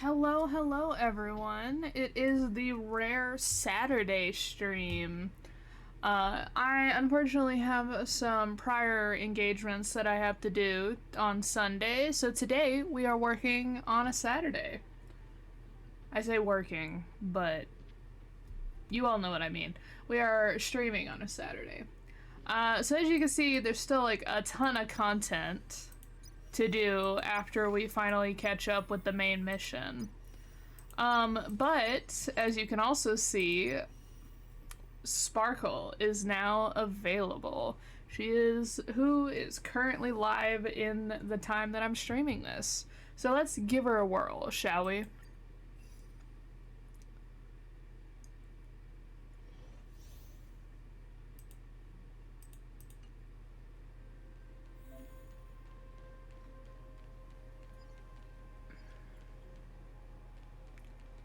Hello, hello everyone. It is the rare Saturday stream. I unfortunately have some prior engagements that I have to do on Sunday, so today we are working on a Saturday. I say working, but you all know what I mean. We are streaming on a Saturday. So as you can see, there's still like a ton of content to do after we finally catch up with the main mission. But as you can also see, Sparkle is now available. She is who is currently live in the time that I'm streaming this. So let's give her a whirl, shall we?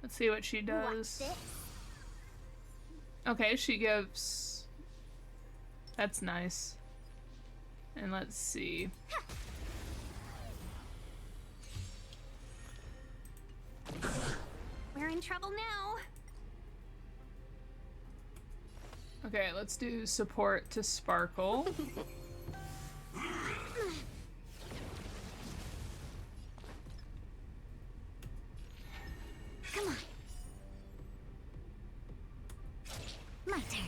Let's see what she does. Okay, she gives... That's nice. And let's see. We're in trouble now. Okay, let's do support to Sparkle. Come on. My turn.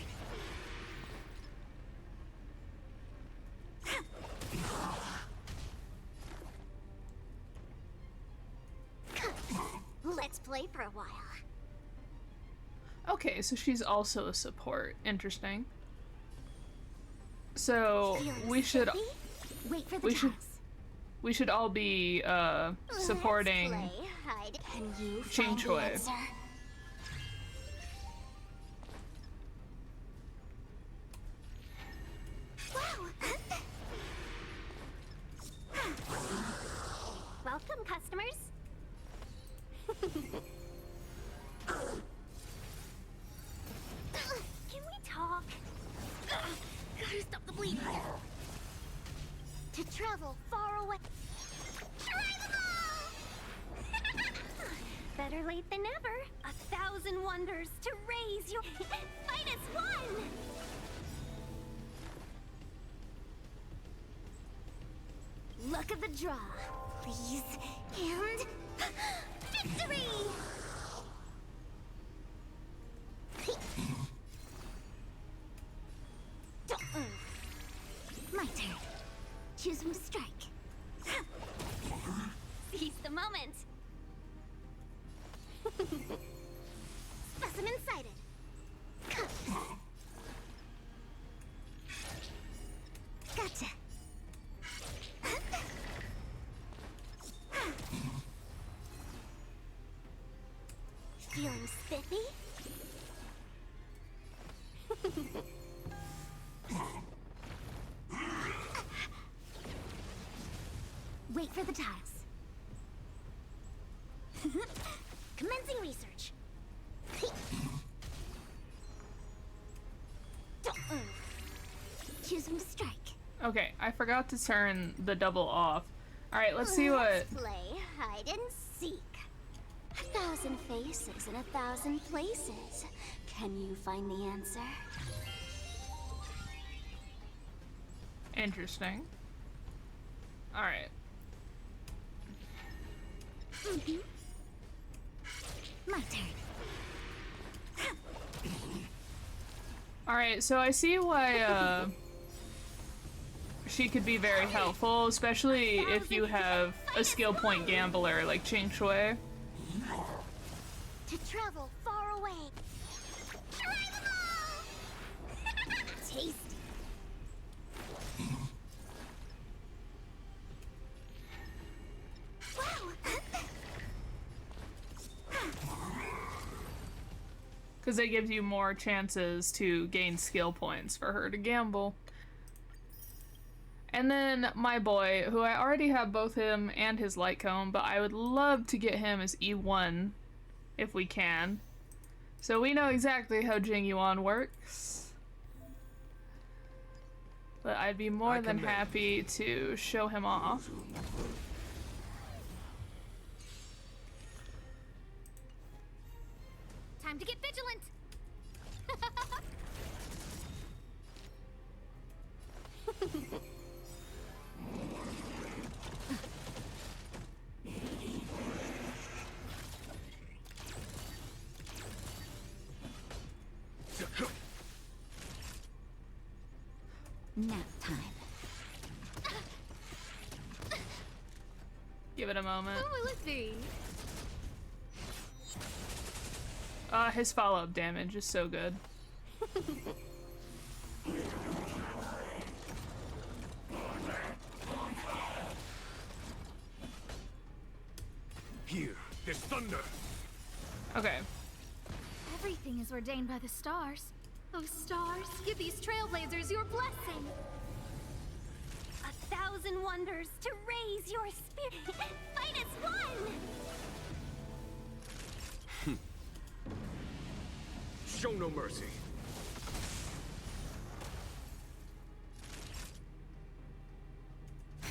Let's play for a while. Okay, so she's also a support. Interesting. So we should Wait for the we should all be supporting Ching Choi. Welcome, customers. Can we talk? Gotta stop the bleeding. To travel far away. Try them all! Better late than never. 1,000 wonders to raise your fight as one. Look at the draw, please, and victory! My turn. Choose when to strike. Seize the moment. Specimen sighted. Gotcha. Feeling spiffy? Wait for the tiles. Commencing research. Choose when to strike. Okay, I forgot to turn the double off. Alright, let's see what... Let's play hide and seek. 1,000 faces in 1,000 places. Can you find the answer? Interesting. Alright. My turn. Alright, so I see why, she could be very helpful, especially if you have a skill point gambler like Ching Choi. To travel far away. Try them all! Tasty. Because it gives you more chances to gain skill points for her to gamble. And then my boy, who I already have both him and his light cone, but I would love to get him as E1 if we can. So we know exactly how Jing Yuan works. But I'd be more than happy to show him off. Time to get vigilant! Nap time. Give it a moment. Who will it be? His follow-up damage is so good. Here, there's thunder. Okay. Everything is ordained by the stars. Oh, stars, give these trailblazers your blessing. 1,000 wonders to raise your spirit. Fight as one! Show no mercy.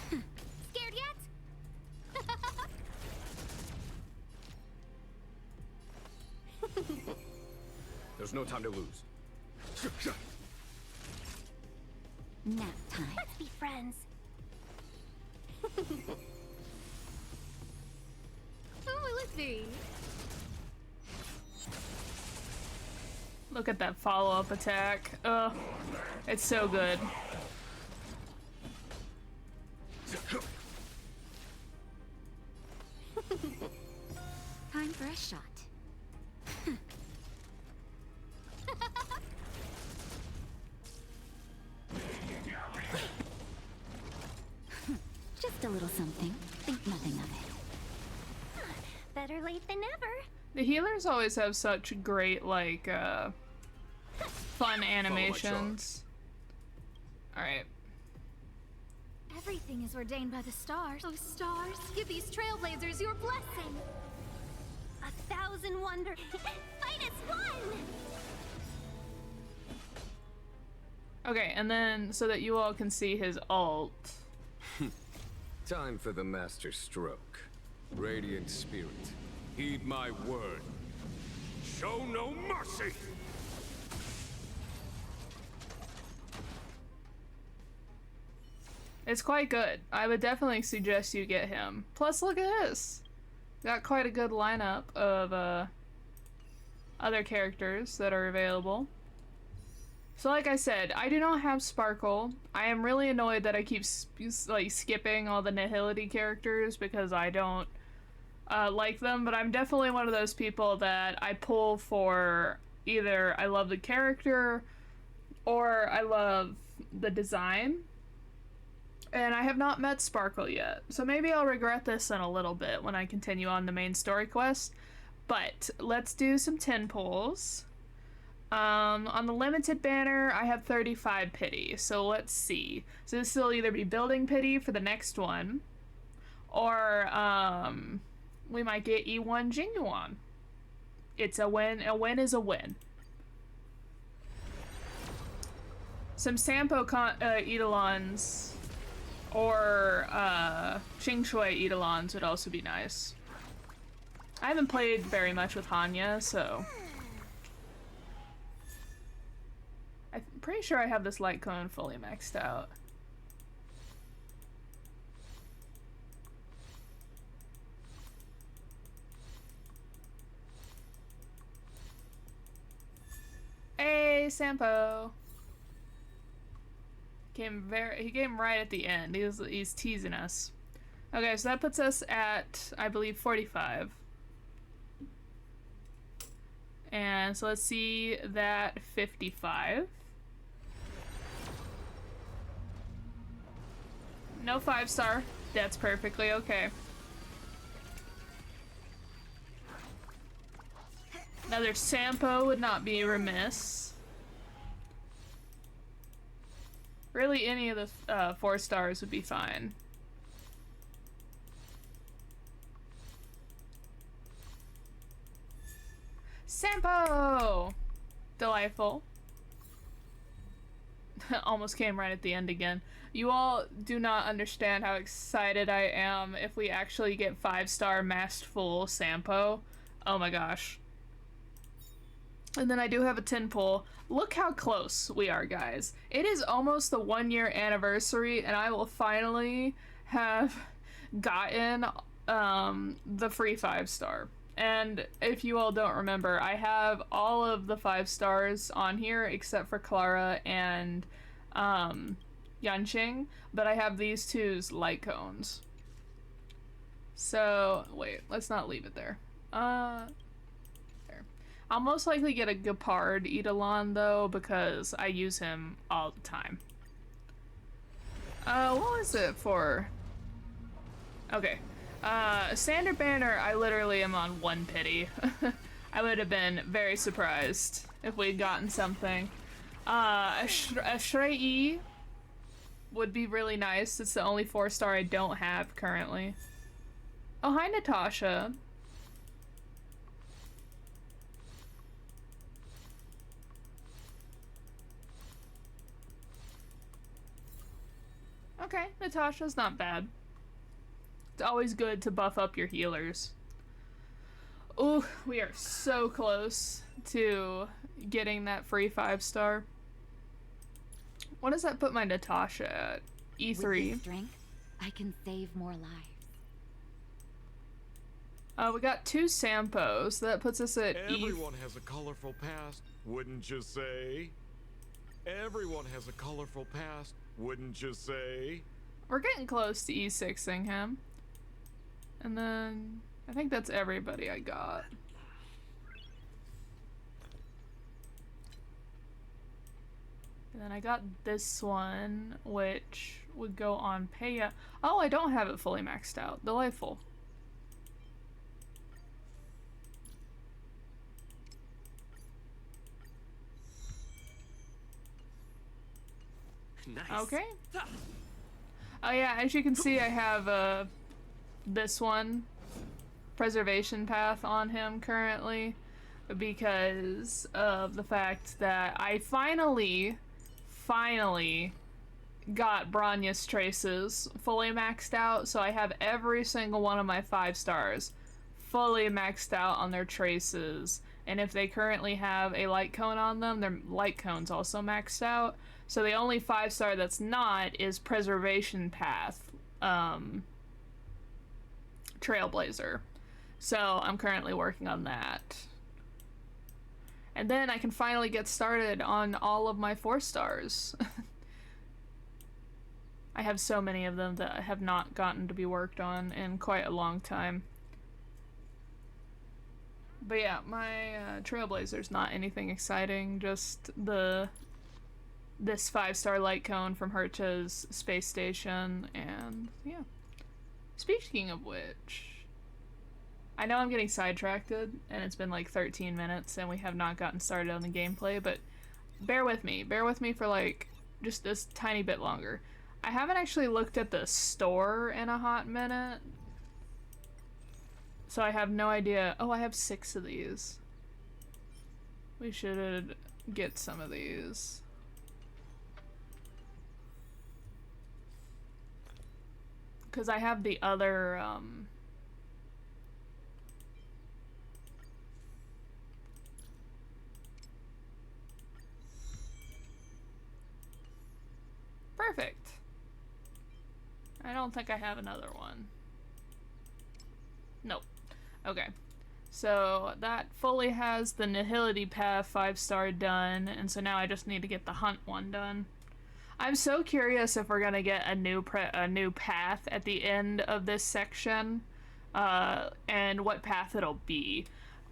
Scared yet? There's no time to lose. Nap time. Let's be friends. Who will it be? Look at that follow-up attack. Ugh. It's so good. Time for a shot. Just a little something. Think nothing of it. Better late than never. The healers always have such great, like, fun animations. Alright. Everything is ordained by the stars. Oh, stars, give these trailblazers your blessing. 1,000 wonders. Fight as one! Okay, and then so that you all can see his ult. Time for the master stroke. Radiant spirit, heed my word. Show no mercy! It's quite good. I would definitely suggest you get him. Plus, look at this. Got quite a good lineup of other characters that are available. So like I said, I do not have Sparkle. I am really annoyed that I keep like skipping all the Nihility characters because I don't like them, but I'm definitely one of those people that I pull for either I love the character or I love the design. And I have not met Sparkle yet, so maybe I'll regret this in a little bit when I continue on the main story quest. But let's do some 10 pulls. On the limited banner, I have 35 pity, so let's see. So this will either be building pity for the next one, or we might get E1 Genuine. It's a win. A win is a win. Some Sampo Eidolons or Xing Shui Eidolons would also be nice. I haven't played very much with Hanya, so I'm pretty sure I have this light cone fully maxed out. Hey, Sampo! He came right at the end. He's teasing us. Okay, so that puts us at, I believe, 45. And so let's see that 55. No 5-star. That's perfectly okay. Another Sampo would not be remiss. Really, any of the 4 stars would be fine. Sampo! Delightful. Almost came right at the end again. You all do not understand how excited I am if we actually get 5-star masked full Sampo. Oh my gosh. And then I do have a tin pull. Look how close we are, guys. It is almost the 1-year anniversary, and I will finally have gotten the free 5-star. And if you all don't remember, I have all of the 5 stars on here except for Clara and Yanqing, but I have these two's light cones. So, wait, let's not leave it there. There. I'll most likely get a Gepard Eidolon though, because I use him all the time. What was it for? Okay. Standard Banner, I literally am on 1 pity. I would have been very surprised if we'd gotten something. A Shrei would be really nice. It's the only 4-star I don't have currently. Oh, hi, Natasha. Okay, Natasha's not bad. It's always good to buff up your healers. Ooh, we are so close to getting that free 5-star. What does that put my Natasha at? E3. With this strength, I can save more lives. We got 2 Sampos, so that puts us at Everyone has a colorful past, wouldn't you say? Everyone has a colorful past, wouldn't you say? We're getting close to E6ing him. And then I think that's everybody I got. And then I got this one, which would go on Peya. Oh, I don't have it fully maxed out. Delightful. Nice. Okay. Oh yeah, as you can see, I have this one, Preservation Path, on him currently, because of the fact that I finally got Branyas Traces fully maxed out, so I have every single one of my 5 stars fully maxed out on their traces, and if they currently have a light cone on them, their light cone's also maxed out. So the only 5-star that's not is Preservation Path, Trailblazer. So I'm currently working on that. And then I can finally get started on all of my 4 stars. I have so many of them that have not gotten to be worked on in quite a long time. But yeah, my Trailblazer's not anything exciting, just this 5-star light cone from Hercha's space station, and yeah. Speaking of which, I know I'm getting sidetracked, and it's been like 13 minutes and we have not gotten started on the gameplay, but bear with me for like just this tiny bit longer. I haven't actually looked at the store in a hot minute, so I have no idea. Oh, I have 6 of these. We should get some of these. Because I have the other, Perfect. I don't think I have another one. Nope. Okay. So that fully has the Nihility Path 5-star done, and so now I just need to get the Hunt one done. I'm so curious if we're gonna get a new path at the end of this section, and what path it'll be.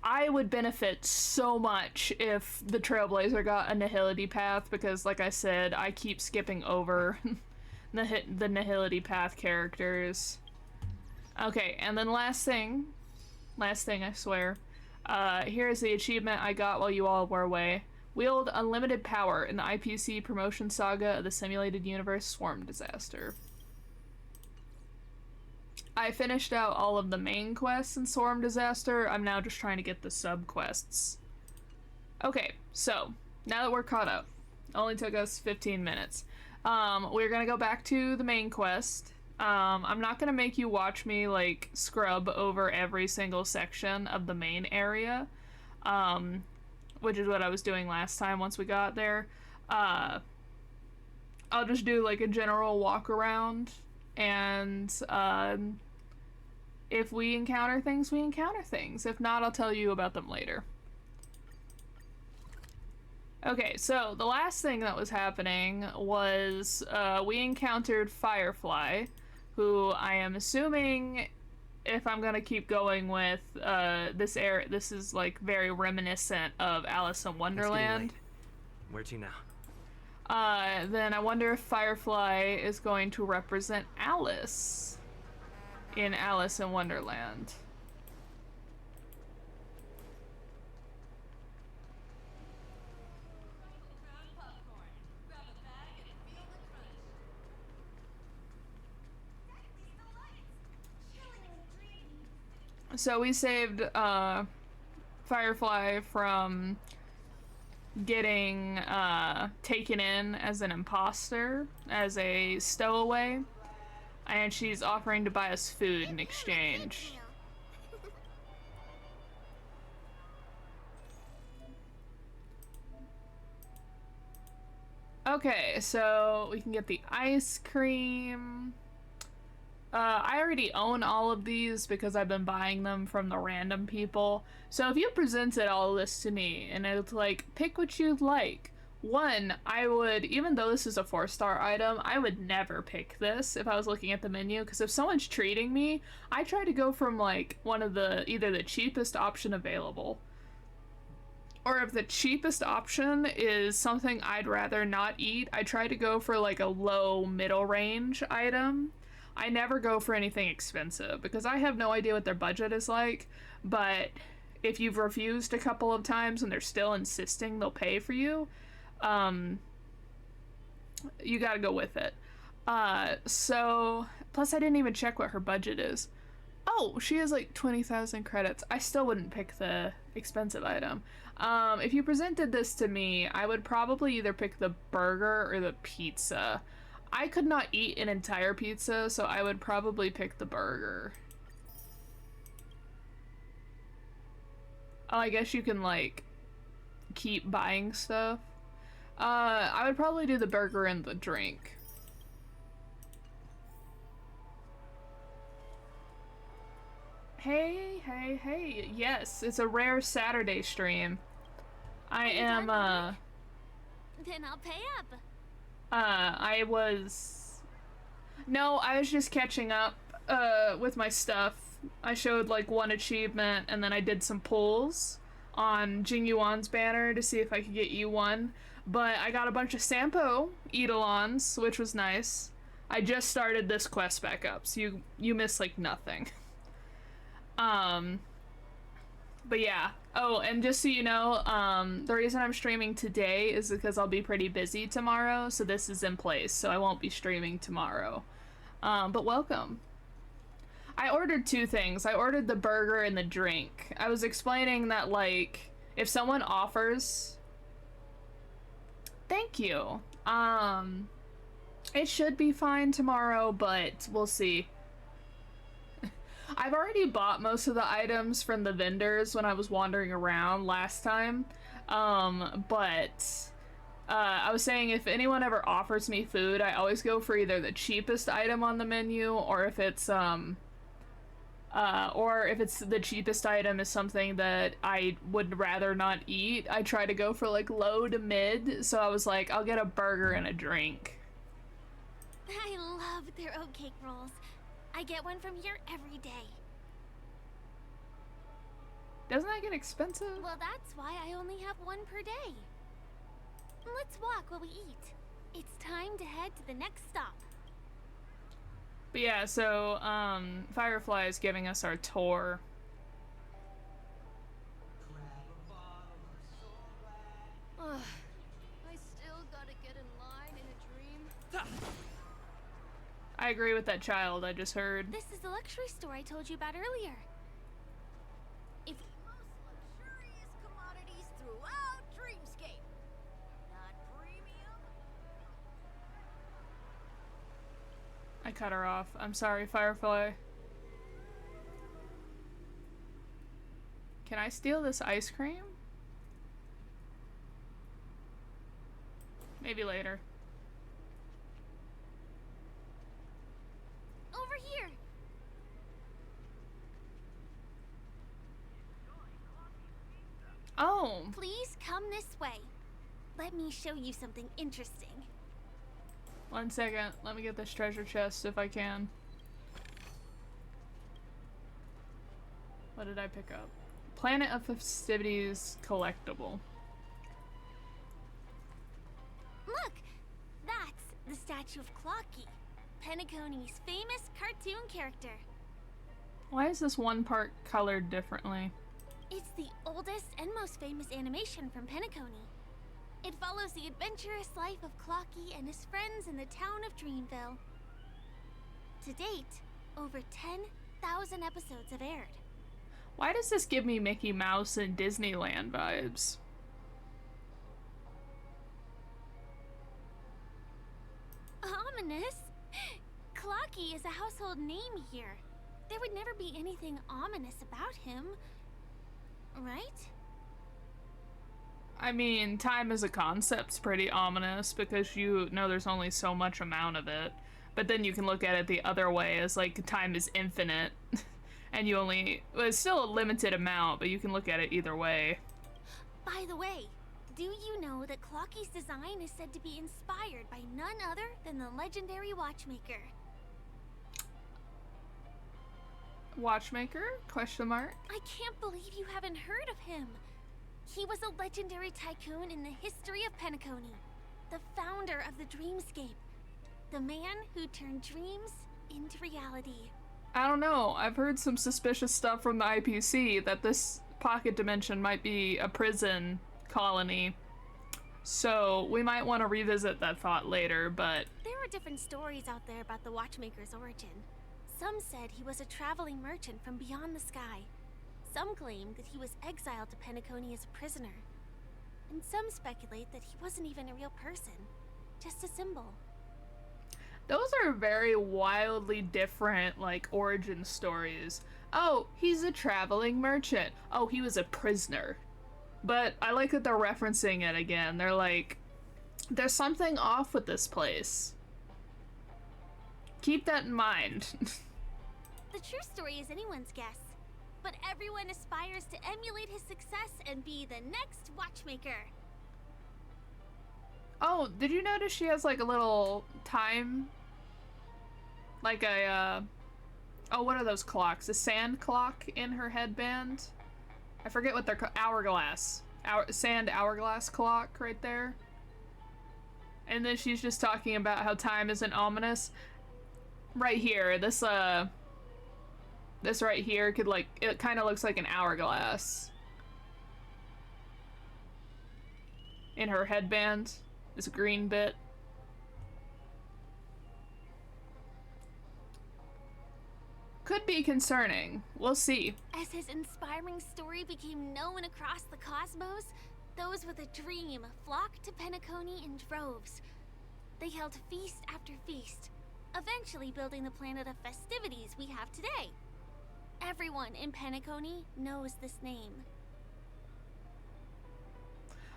I would benefit so much if the Trailblazer got a Nihility Path, because like I said, I keep skipping over the Nihility Path characters. Okay, and then last thing I swear, here's the achievement I got while you all were away. Wield unlimited power in the IPC promotion saga of the simulated universe Swarm Disaster. I finished out all of the main quests in Swarm Disaster. I'm now just trying to get the sub-quests. Okay, so, now that we're caught up, it only took us 15 minutes. We're gonna go back to the main quest. I'm not gonna make you watch me, like, scrub over every single section of the main area. which is what I was doing last time once we got there. I'll just do like a general walk around, and if we encounter things, we encounter things. If not, I'll tell you about them later. Okay, so the last thing that was happening was we encountered Firefly, who I am assuming, if I'm gonna keep going with this is like very reminiscent of Alice in Wonderland. Where to now? Then I wonder if Firefly is going to represent Alice in Alice in Wonderland. So we saved Firefly from getting taken in as an imposter, as a stowaway, and she's offering to buy us food in exchange. Okay, so we can get the ice cream. I already own all of these because I've been buying them from the random people. So if you presented all this to me and it's like, pick what you'd like. One, I would, even though this is a 4-star item, I would never pick this if I was looking at the menu, because if someone's treating me, I try to go from like one of either the cheapest option available, or if the cheapest option is something I'd rather not eat, I try to go for like a low middle range item. I never go for anything expensive because I have no idea what their budget is like, but if you've refused a couple of times and they're still insisting they'll pay for you, you gotta go with it. So, plus I didn't even check what her budget is. Oh, she has like 20,000 credits. I still wouldn't pick the expensive item. If you presented this to me, I would probably either pick the burger or the pizza. I could not eat an entire pizza, so I would probably pick the burger. Oh, I guess you can, like, keep buying stuff. I would probably do the burger and the drink. Hey, hey, hey. Yes, it's a rare Saturday stream. I am, Then I'll pay up. No, I was just catching up, with my stuff. I showed, like, one achievement, and then I did some pulls on Jing Yuan's banner to see if I could get you one. But I got a bunch of Sampo Eidolons, which was nice. I just started this quest back up, so you miss, like, nothing. But yeah. Oh, and just so you know, the reason I'm streaming today is because I'll be pretty busy tomorrow, so this is in place, so I won't be streaming tomorrow. But welcome. I ordered 2 things. I ordered the burger and the drink. I was explaining that, like, if someone offers... Thank you. It should be fine tomorrow, but we'll see. I've already bought most of the items from the vendors when I was wandering around last time, but I was saying if anyone ever offers me food, I always go for either the cheapest item on the menu, or if it's the cheapest item is something that I would rather not eat, I try to go for like low to mid, so I was like, I'll get a burger and a drink. I love their oatcake rolls. I get one from here every day. Doesn't that get expensive? Well, that's why I only have one per day. Let's walk while we eat. It's time to head to the next stop. But yeah, so, Firefly is giving us our tour. Ugh. I still gotta get in line in a dream. I agree with that child I just heard. This is the luxury store I told you about earlier. If most luxurious commodities throughout Dreamscape. Not premium. I cut her off. I'm sorry, Firefly. Can I steal this ice cream? Maybe later. Over here. Oh. Please come this way. Let me show you something interesting. 1 second. Let me get this treasure chest if I can. What did I pick up? Planet of Festivities collectible. Look! That's the statue of Clocky, Penacony's famous cartoon character. Why is this one part colored differently? It's the oldest and most famous animation from Penacony. It follows the adventurous life of Clocky and his friends in the town of Dreamville. To date, over 10,000 episodes have aired. Why does this give me Mickey Mouse and Disneyland vibes? Ominous? Clocky is a household name here. There would never be anything ominous about him, right? I mean, time as a concept's pretty ominous because you know there's only so much amount of it. But then you can look at it the other way as like time is infinite. And you only, well, it's still a limited amount, but you can look at it either way. By the way, do you know that Clocky's design is said to be inspired by none other than the legendary watchmaker? Watchmaker? Question mark? I can't believe you haven't heard of him. He was a legendary tycoon in the history of Penacony, the founder of the dreamscape, the man who turned dreams into reality. I don't know. I've heard some suspicious stuff from the IPC that this pocket dimension might be a prison colony. So we might want to revisit that thought later, but... There are different stories out there about the watchmaker's origin. Some said he was a traveling merchant from beyond the sky. Some claim that he was exiled to Penacony as a prisoner. And some speculate that he wasn't even a real person, just a symbol. Those are very wildly different, like, origin stories. Oh, he's a traveling merchant. Oh, he was a prisoner. But I like that they're referencing it again. They're like, there's something off with this place. Keep that in mind. The true story is anyone's guess. But everyone aspires to emulate his success and be the next watchmaker. Oh, did you notice she has like a little time? Like a, oh, what are those clocks? A sand clock in her headband? I forget what they're called. Hourglass. Sand hourglass clock right there. And then she's just talking about how time isn't ominous. Right here, this right here could like, it kind of looks like an hourglass. In her headband. This green bit. Could be concerning. We'll see. As his inspiring story became known across the cosmos, those with a dream flocked to Penacony in droves. They held feast after feast, eventually building the planet of festivities we have today. Everyone in Penacony knows this name.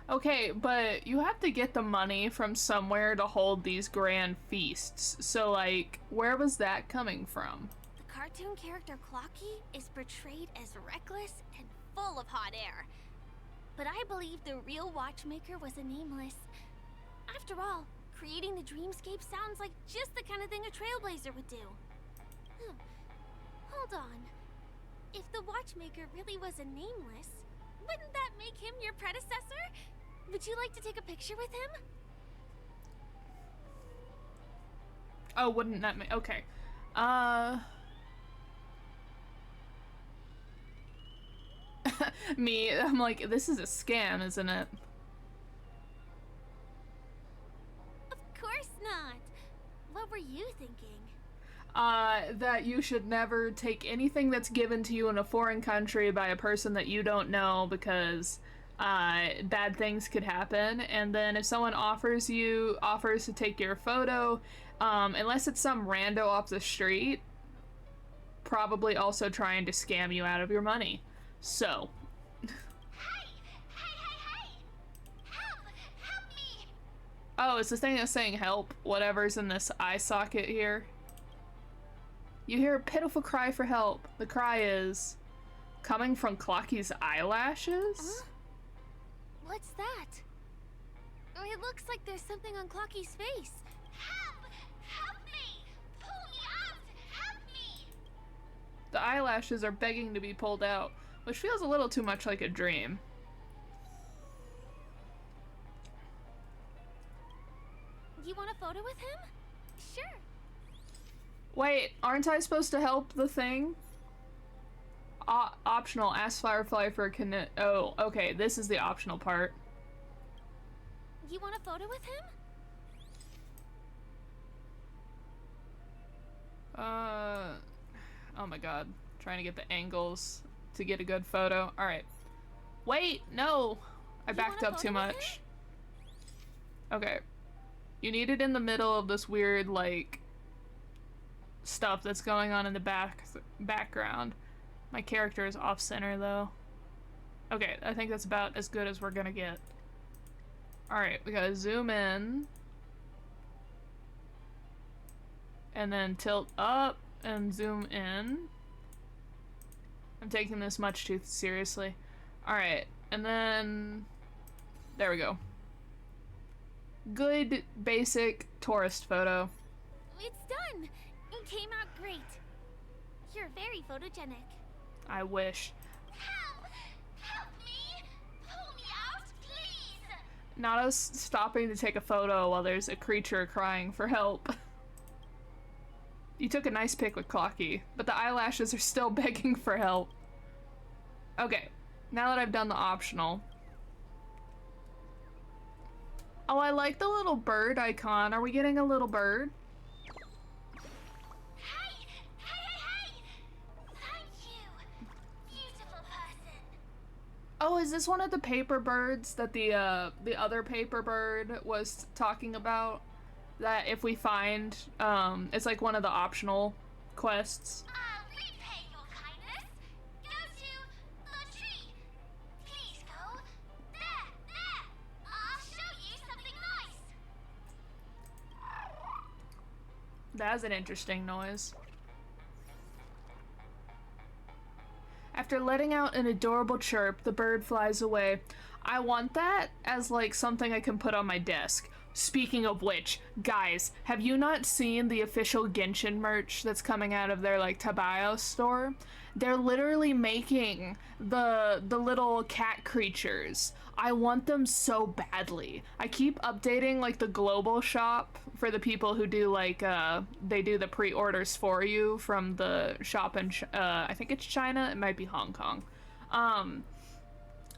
Okay, but you have to get the money from somewhere to hold these grand feasts. So, like, where was that coming from? The cartoon character Clocky is portrayed as reckless and full of hot air. But I believe the real watchmaker was a nameless. After all, creating the dreamscape sounds like just the kind of thing a trailblazer would do. Hold on. If the watchmaker really was a nameless, wouldn't that make him your predecessor? Would you like to take a picture with him? Oh, wouldn't that make... Okay. Me, I'm like, this is a scam, isn't it? Of course not. What were you thinking? That you should never take anything that's given to you in a foreign country by a person that you don't know because, bad things could happen. And then if someone offers to take your photo, unless it's some rando off the street, probably also trying to scam you out of your money. So. Hey! Help me! Oh, it's the thing that's saying help, whatever's in this eye socket here. You hear a pitiful cry for help. The cry is coming from Clocky's eyelashes? Huh? What's that? It looks like there's something on Clocky's face. Help! Help me! Pull me out! Help me! The eyelashes are begging to be pulled out, which feels a little too much like a dream. You want a photo with him? Sure. Wait, aren't I supposed to help the thing? Optional, ask Firefly for a oh, okay, this is the optional part. You want a photo with him? Oh my god. Trying to get the angles to get a good photo. Alright. Wait, no! I backed up too much. Okay. You need it in the middle of this weird, like, stuff that's going on in the background. My character is off-center, though. Okay, I think that's about as good as we're gonna get. Alright, we gotta zoom in. And then tilt up and zoom in. I'm taking this much too seriously. Alright, and then... there we go. Good, basic tourist photo. It's done! It came out great. You're very photogenic. I wish. Help! Help me! Pull me out, please! Not us stopping to take a photo while there's a creature crying for help. You took a nice pic with Clocky, but the eyelashes are still begging for help. Okay, now that I've done the optional. Oh, I like the little bird icon. Are we getting a little bird? Hey! Hey! Thank you, beautiful person. Oh, is this one of the paper birds that the other paper bird was talking about? That if we find, it's like one of the optional quests. I'll repay your kindness. Go to the tree. Please go. There. I'll show you something nice. That's an interesting noise. After letting out an adorable chirp, the bird flies away. I want that as like something I can put on my desk. Speaking of which, guys, have you not seen the official Genshin merch that's coming out of their like Tabayo store? They're literally making the little cat creatures. I want them so badly. I keep updating like the global shop for the people who do like they do the pre-orders for you from the shop in I think it's China, it might be Hong Kong.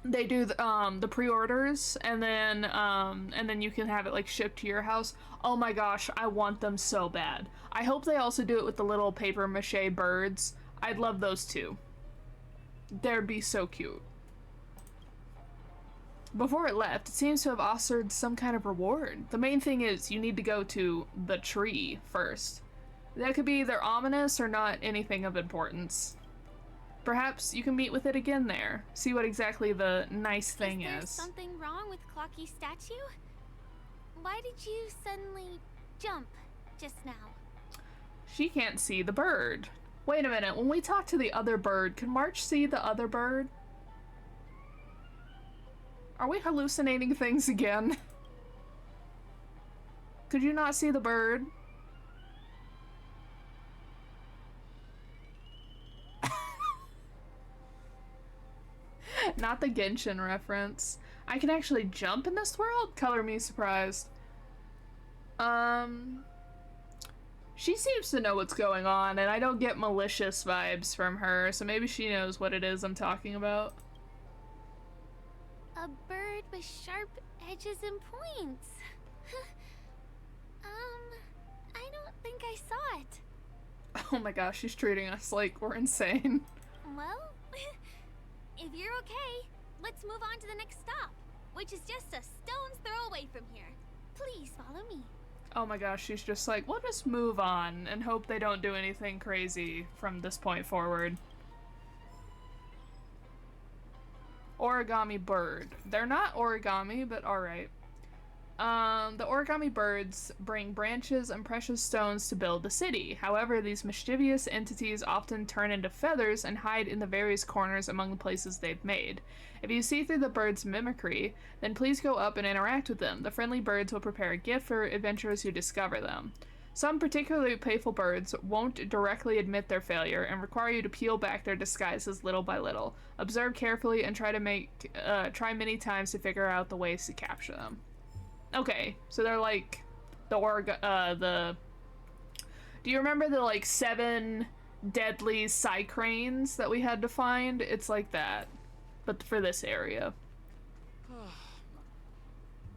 They do the pre-orders and then you can have it like shipped to your house. Oh my gosh, I want them so bad. I hope they also do it with the little paper mache birds. I'd love those too. They'd be so cute. Before it left, it seems to have offered some kind of reward. The main thing is you need to go to the tree first. That could be either ominous or not anything of importance. Perhaps you can meet with it again there. See what exactly the nice thing is. Is there something wrong with Clocky's statue? Why did you suddenly jump just now? She can't see the bird. Wait a minute, when we talk to the other bird, can March see the other bird? Are we hallucinating things again? Could you not see the bird? Not the Genshin reference. I can actually jump in this world? Color me surprised. She seems to know what's going on, and I don't get malicious vibes from her, so maybe she knows what it is I'm talking about. A bird with sharp edges and points. I don't think I saw it. Oh my gosh, she's treating us like we're insane. Well, if you're okay, let's move on to the next stop, which is just a stone's throw away from here. Please follow me. Oh my gosh, she's just like, we'll just move on and hope they don't do anything crazy from this point forward. Origami bird. They're not origami, but alright. The origami birds bring branches and precious stones to build the city. However, these mischievous entities often turn into feathers and hide in the various corners among the places they've made. If you see through the birds' mimicry, then please go up and interact with them. The friendly birds will prepare a gift for adventurers who discover them. Some particularly playful birds won't directly admit their failure and require you to peel back their disguises little by little. Observe carefully and try many times to figure out the ways to capture them. Okay, so they're like the do you remember the like 7 deadly cycranes that we had to find? It's like that, but for this area.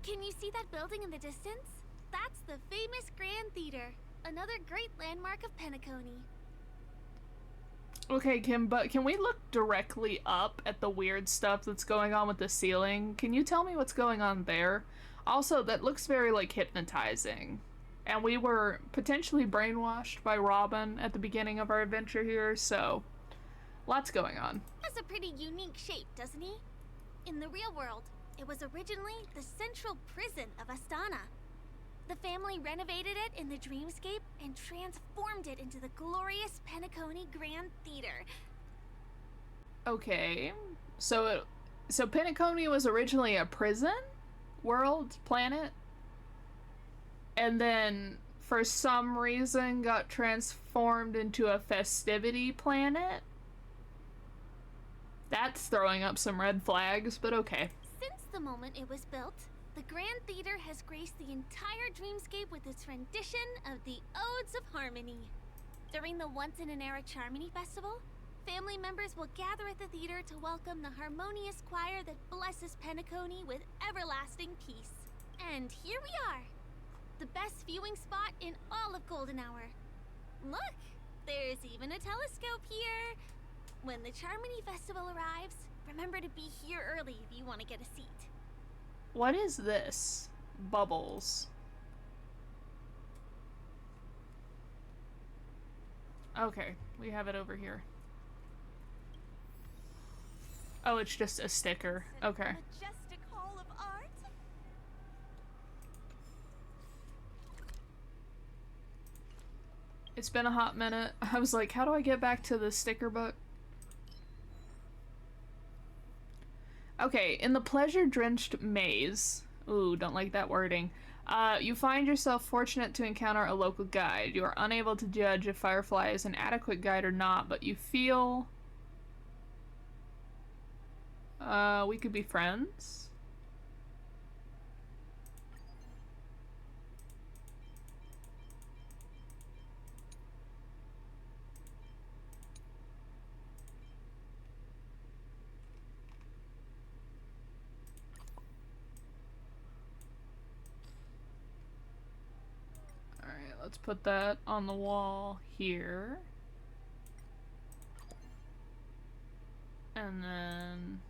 Can you see that building in the distance? That's the famous Grand Theater, another great landmark of Penacony. Okay, Kim, but can we look directly up at the weird stuff that's going on with the ceiling? Can you tell me what's going on there? Also, that looks very, like, hypnotizing. And we were potentially brainwashed by Robin at the beginning of our adventure here, so lots going on. Has a pretty unique shape, doesn't he? In the real world, it was originally the central prison of Astana. The family renovated it in the dreamscape and transformed it into the glorious Penacony Grand Theater. Okay, so Penacony was originally a prison? World? Planet? And then, for some reason, got transformed into a festivity planet? That's throwing up some red flags, but okay. Since the moment it was built, the Grand Theater has graced the entire dreamscape with its rendition of the Odes of Harmony. During the once-in-an-era Charmony Festival, family members will gather at the theater to welcome the harmonious choir that blesses Penacony with everlasting peace. And here we are, the best viewing spot in all of Golden Hour. Look, there's even a telescope here. When the Charmony Festival arrives, remember to be here early if you want to get a seat. What is this? Bubbles. Okay, we have it over here. Oh, it's just a sticker. Okay. Majestic hall of art. It's been a hot minute. I was like, how do I get back to the sticker book? Okay, in the pleasure-drenched maze. Ooh, don't like that wording. You find yourself fortunate to encounter a local guide. You are unable to judge if Firefly is an adequate guide or not, but you feel... we could be friends? Alright, let's put that on the wall here. And then...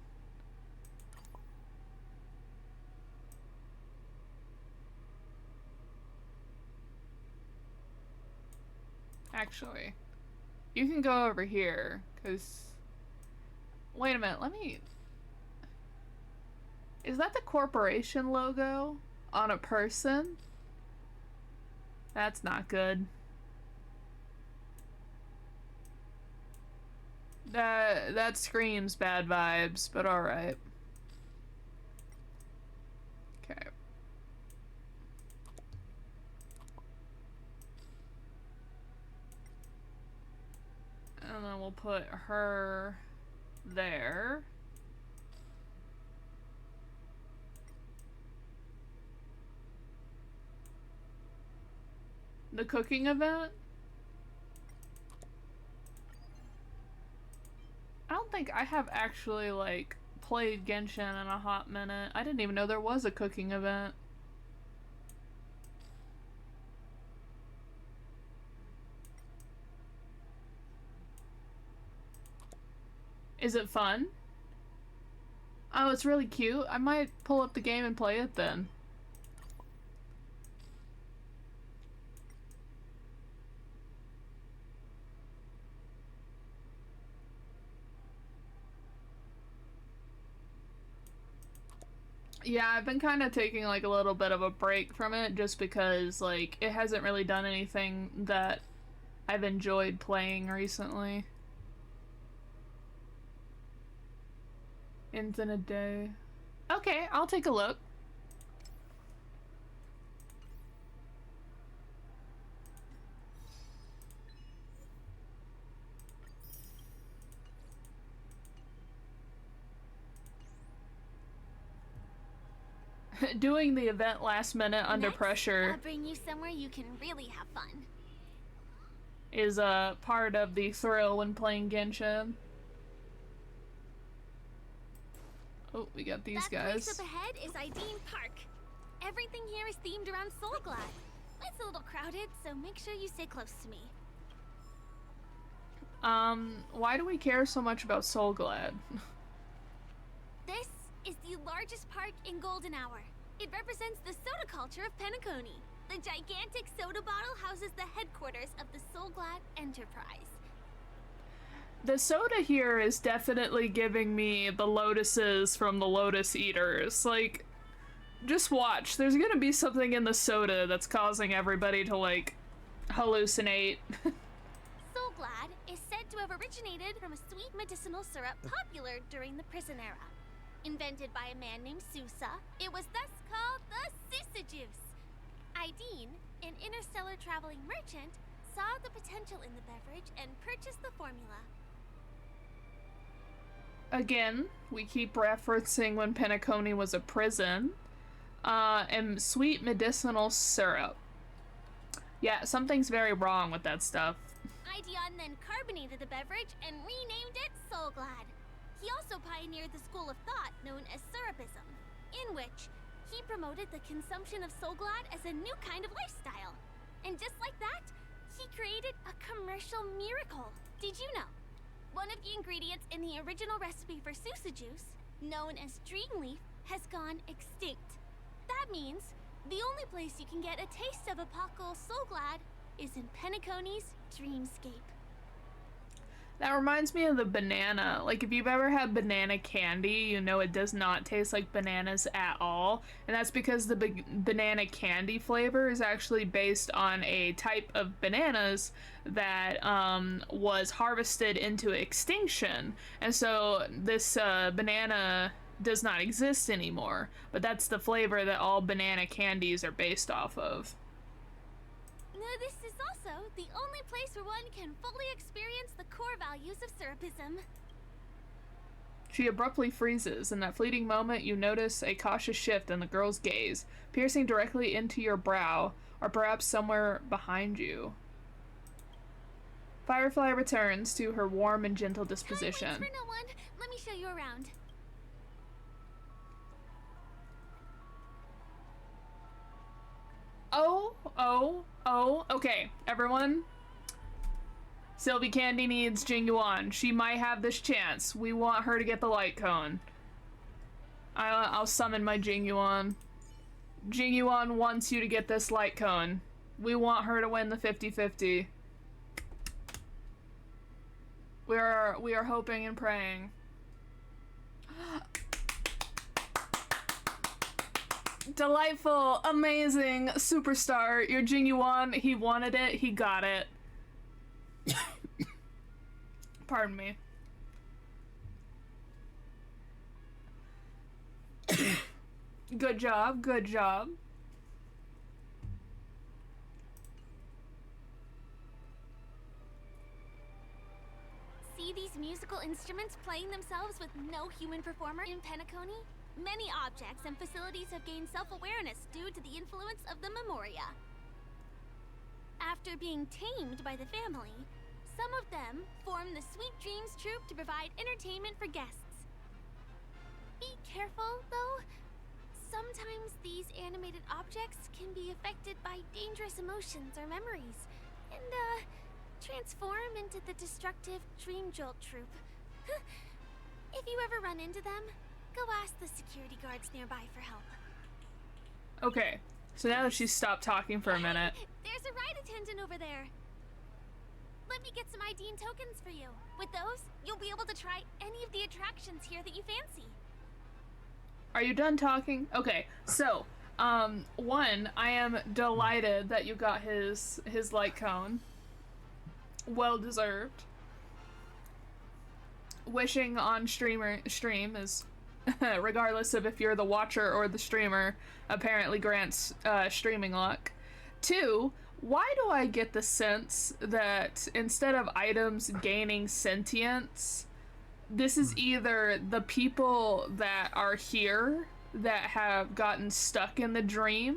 Actually, you can go over here, because... Wait a minute, let me... Is that the corporation logo on a person? That's not good. That screams bad vibes, but alright. Okay. And then we'll put her there. The cooking event? I don't think I have actually, like, played Genshin in a hot minute. I didn't even know there was a cooking event. Is it fun? Oh, it's really cute. I might pull up the game and play it then. Yeah, I've been kind of taking like a little bit of a break from it just because like it hasn't really done anything that I've enjoyed playing recently. Infinite Day. Okay, I'll take a look. Doing the event last minute under Next, pressure I'll bring you somewhere you can really have fun. is a part of the thrill when playing Genshin. Oh, we got these That guys. place up ahead is Ideen Park. Everything here is themed around Soulglad. It's a little crowded, so make sure you stay close to me. Why do we care so much about Soulglad? This is the largest park in Golden Hour. It represents the soda culture of Penacony. The gigantic soda bottle houses the headquarters of the Soulglad Enterprise. The soda here is definitely giving me the lotuses from the Lotus Eaters. Like, just watch. There's gonna be something in the soda that's causing everybody to, like, hallucinate. Soulglad is said to have originated from a sweet medicinal syrup popular during the prison era. Invented by a man named Sousa, it was thus called the Sousa Juice. Ideen, an interstellar traveling merchant, saw the potential in the beverage and purchased the formula. Again, we keep referencing when Penacony was a prison. And sweet medicinal syrup. Yeah, something's very wrong with that stuff. Ideon then carbonated the beverage and renamed it Soulglad. He also pioneered the school of thought known as Syrupism, in which he promoted the consumption of Soulglad as a new kind of lifestyle. And just like that, he created a commercial miracle. Did you know? One of the ingredients in the original recipe for Sousa juice, known as Dreamleaf, has gone extinct. That means the only place you can get a taste of Apocal Soulglad is in Penacony's Dreamscape. That reminds me of the banana. Like, if you've ever had banana candy, you know it does not taste like bananas at all. And that's because the banana candy flavor is actually based on a type of bananas that was harvested into extinction. And so this banana does not exist anymore. But that's the flavor that all banana candies are based off of. This is also the only place where one can fully experience the core values of Syrupism. She abruptly freezes. In that fleeting moment, you notice a cautious shift in the girl's gaze, piercing directly into your brow, or perhaps somewhere behind you. Firefly returns to her warm and gentle disposition. Wait for no one. Let me show you around. Okay, everyone. Sylvie Candy needs Jingyuan. She might have this chance. We want her to get the light cone. I'll summon my Jingyuan. Jingyuan wants you to get this light cone. We want her to win the 50-50. We are hoping and praying. Delightful, amazing, superstar. Your Jingyuan, he wanted it, he got it. Pardon me. Good job, good job. See these musical instruments playing themselves with no human performer in Penacony? Many objects and facilities have gained self-awareness due to the influence of the Memoria. After being tamed by the family, some of them form the Sweet Dreams Troupe to provide entertainment for guests. Be careful, though. Sometimes these animated objects can be affected by dangerous emotions or memories, and, transform into the destructive Dream Jolt Troupe. If you ever run into them, go ask the security guards nearby for help. Okay, so now that she's stopped talking for a minute. There's a ride attendant over there. Let me get some Ideen tokens for you. With those, you'll be able to try any of the attractions here that you fancy. Are you done talking? Okay, so, one, I am delighted that you got his light cone. Well deserved. Wishing on stream is, regardless of if you're the watcher or the streamer, apparently grants streaming luck. Two, why do I get the sense that instead of items gaining sentience, this is either the people that are here that have gotten stuck in the dream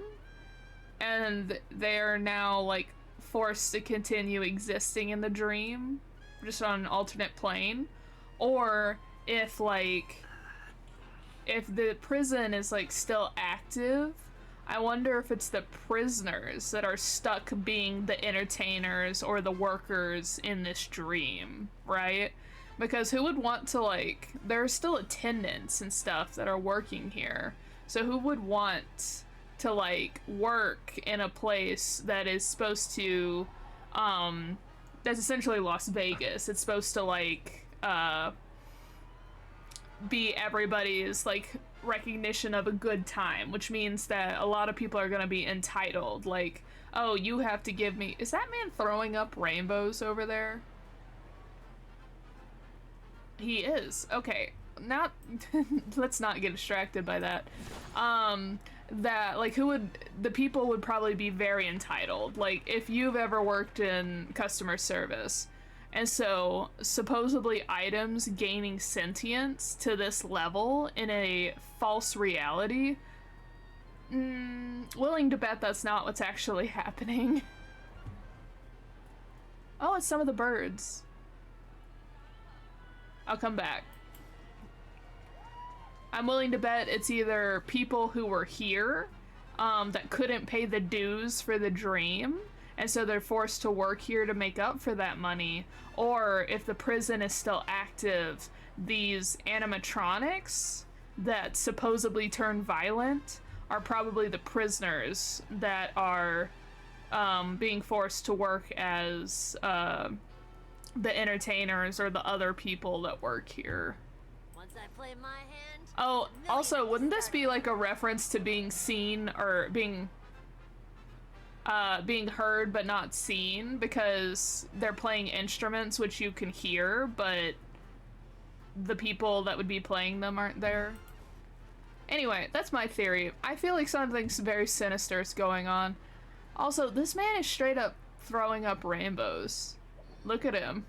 and they're now like forced to continue existing in the dream just on an alternate plane, or if the prison is like still active, I wonder if it's the prisoners that are stuck being the entertainers or the workers in this dream, right? Because who would want to, like, there's still attendants and stuff that are working here. So who would want to, like, work in a place that is supposed to, that's essentially Las Vegas. It's supposed to, like, be everybody's, like, recognition of a good time, which means that a lot of people are gonna be entitled. Like, oh, you have to give me... Is that man throwing up rainbows over there? He is. Okay. Not... Let's not get distracted by that. That, like, the people would probably be very entitled. Like, if you've ever worked in customer service, and so supposedly items gaining sentience to this level in a false reality, willing to bet that's not what's actually happening. Oh, it's some of the birds. I'll come back. I'm willing to bet it's either people who were here that couldn't pay the dues for the dream, and so they're forced to work here to make up for that money, or if the prison is still active, these animatronics that supposedly turn violent are probably the prisoners that are being forced to work as the entertainers or the other people that work here. Once I play my hand. Oh, also, wouldn't this be like a reference to being seen or being heard but not seen, because they're playing instruments which you can hear, but the people that would be playing them aren't there? Anyway, that's my theory. I feel like something's very sinister is going on. Also, this man is straight up throwing up rainbows. Look at him.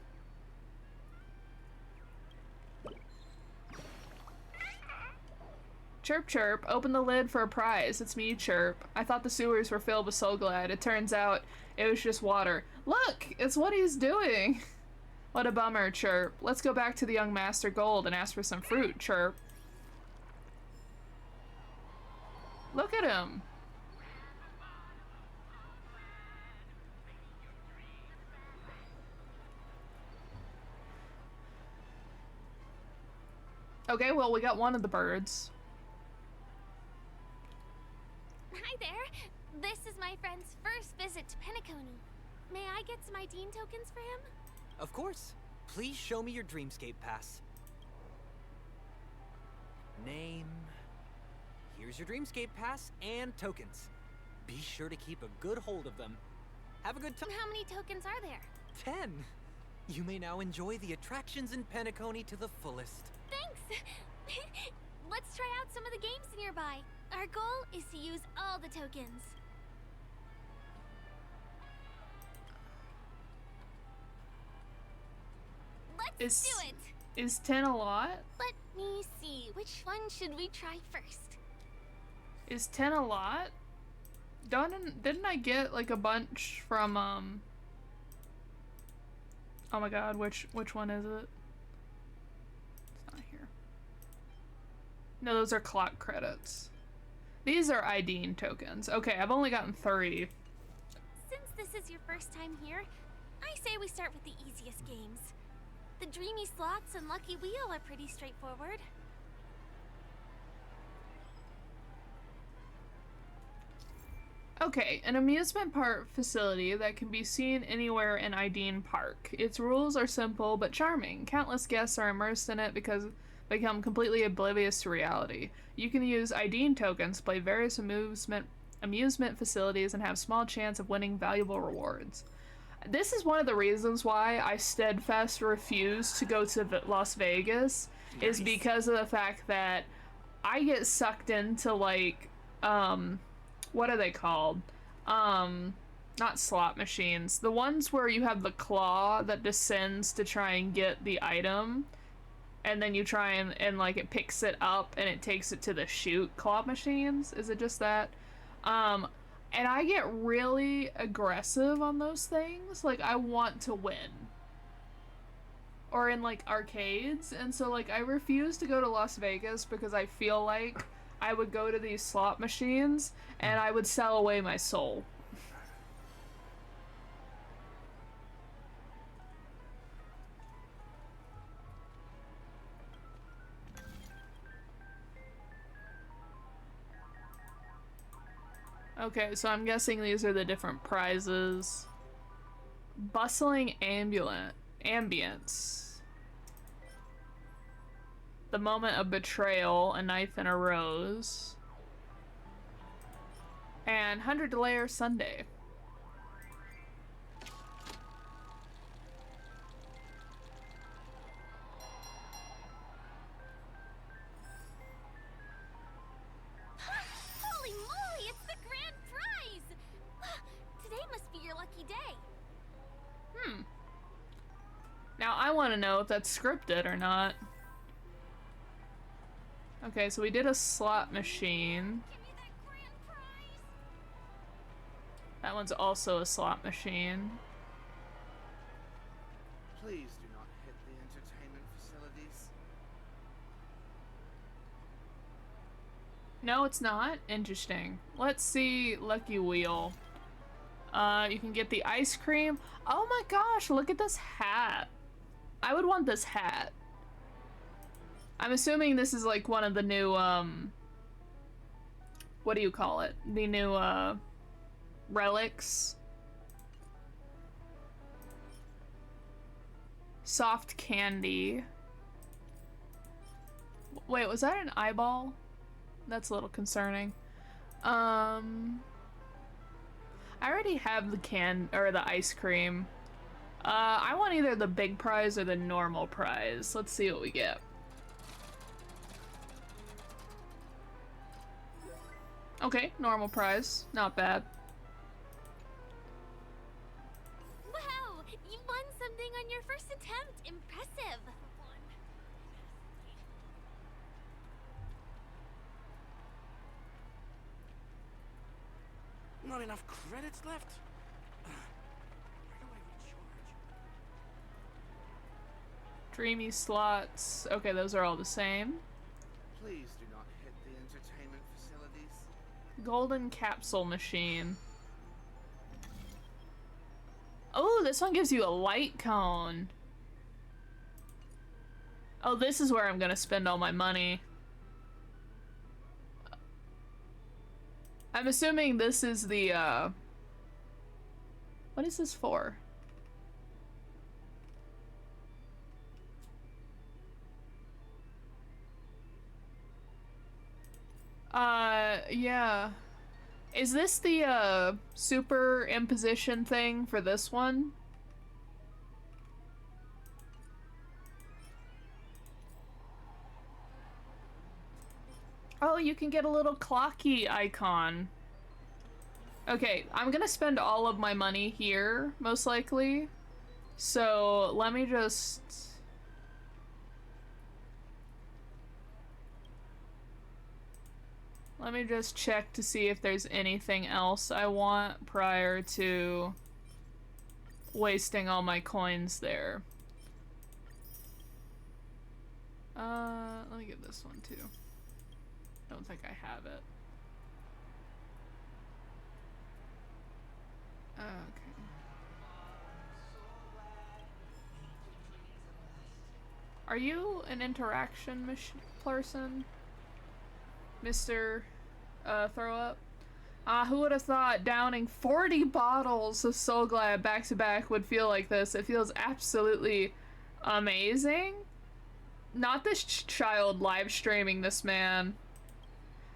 Chirp chirp, open the lid for a prize. It's me, Chirp. I thought the sewers were filled with Soul Glad. It turns out it was just water. Look, it's what he's doing. What a bummer, Chirp. Let's go back to the young Master Gold and ask for some fruit, Chirp. Look at him. Okay, well, we got one of the birds. Hi there. This is my friend's first visit to Penacony. May I get some ID tokens for him? Of course. Please show me your Dreamscape pass. Name. Here's your Dreamscape pass and tokens. Be sure to keep a good hold of them. Have a good time. How many tokens are there? 10. You may now enjoy the attractions in Penacony to the fullest. Thanks! Let's try out some of the games nearby. Our goal is to use all the tokens. Let's do it! Is 10 a lot? Let me see, which one should we try first? Is 10 a lot? Didn't I get like a bunch from oh my god, which one is it? It's not here. No, those are clock credits. These are IDing tokens. Okay, I've only gotten 30. Since this is your first time here, I say we start with the easiest games. The Dreamy Slots and Lucky Wheel are pretty straightforward. Okay, an amusement park facility that can be seen anywhere in Ideen Park. Its rules are simple but charming. Countless guests are immersed in it become completely oblivious to reality. You can use IDing tokens to play various amusement facilities and have small chance of winning valuable rewards. This is one of the reasons why I steadfast refuse to go to Las Vegas, is because of the fact that I get sucked into, like, what are they called? Not slot machines. The ones where you have the claw that descends to try and get the item, and then you try and like, it picks it up and it takes it to the chute. Claw machines? Is it just that? And I get really aggressive on those things. Like, I want to win. Or in, like, arcades. And so, like, I refuse to go to Las Vegas because I feel like I would go to these slot machines and I would sell away my soul. Okay, so I'm guessing these are the different prizes. Bustling ambience. The moment of betrayal, a knife and a rose. And 100 layer Sunday. Holy moly, it's the grand prize! Today must be your lucky day. Now I want to know if that's scripted or not. Okay, so we did a slot machine. Give me that grand prize! That one's also a slot machine. Please do not hit the entertainment facilities. No, it's not. Interesting. Let's see Lucky Wheel. You can get the ice cream. Oh my gosh, look at this hat. I would want this hat. I'm assuming this is like one of the new, what do you call it? The new, relics. Soft candy. Wait, was that an eyeball? That's a little concerning. I already have the ice cream. I want either the big prize or the normal prize. Let's see what we get. Okay, normal prize. Not bad. Wow, you won something on your first attempt. Impressive. Not enough credits left? Where do I recharge? Dreamy slots. Okay, those are all the same. Please do not hit the entertainment facilities. Golden capsule machine. Oh, this one gives you a light cone. Oh, this is where I'm gonna spend all my money. I'm assuming this is the, what is this for? Yeah. Is this the, superimposition thing for this one? Oh, you can get a little clocky icon. Okay, I'm gonna spend all of my money here, most likely. So, let me just... Let me just check to see if there's anything else I want prior to wasting all my coins there. Let me get this one too. Don't think I have it. Okay. Are you an interaction person? Mr. Throw Up? Who would have thought downing 40 bottles of Soul Glad back to back would feel like this? It feels absolutely amazing. Not this child live streaming this man.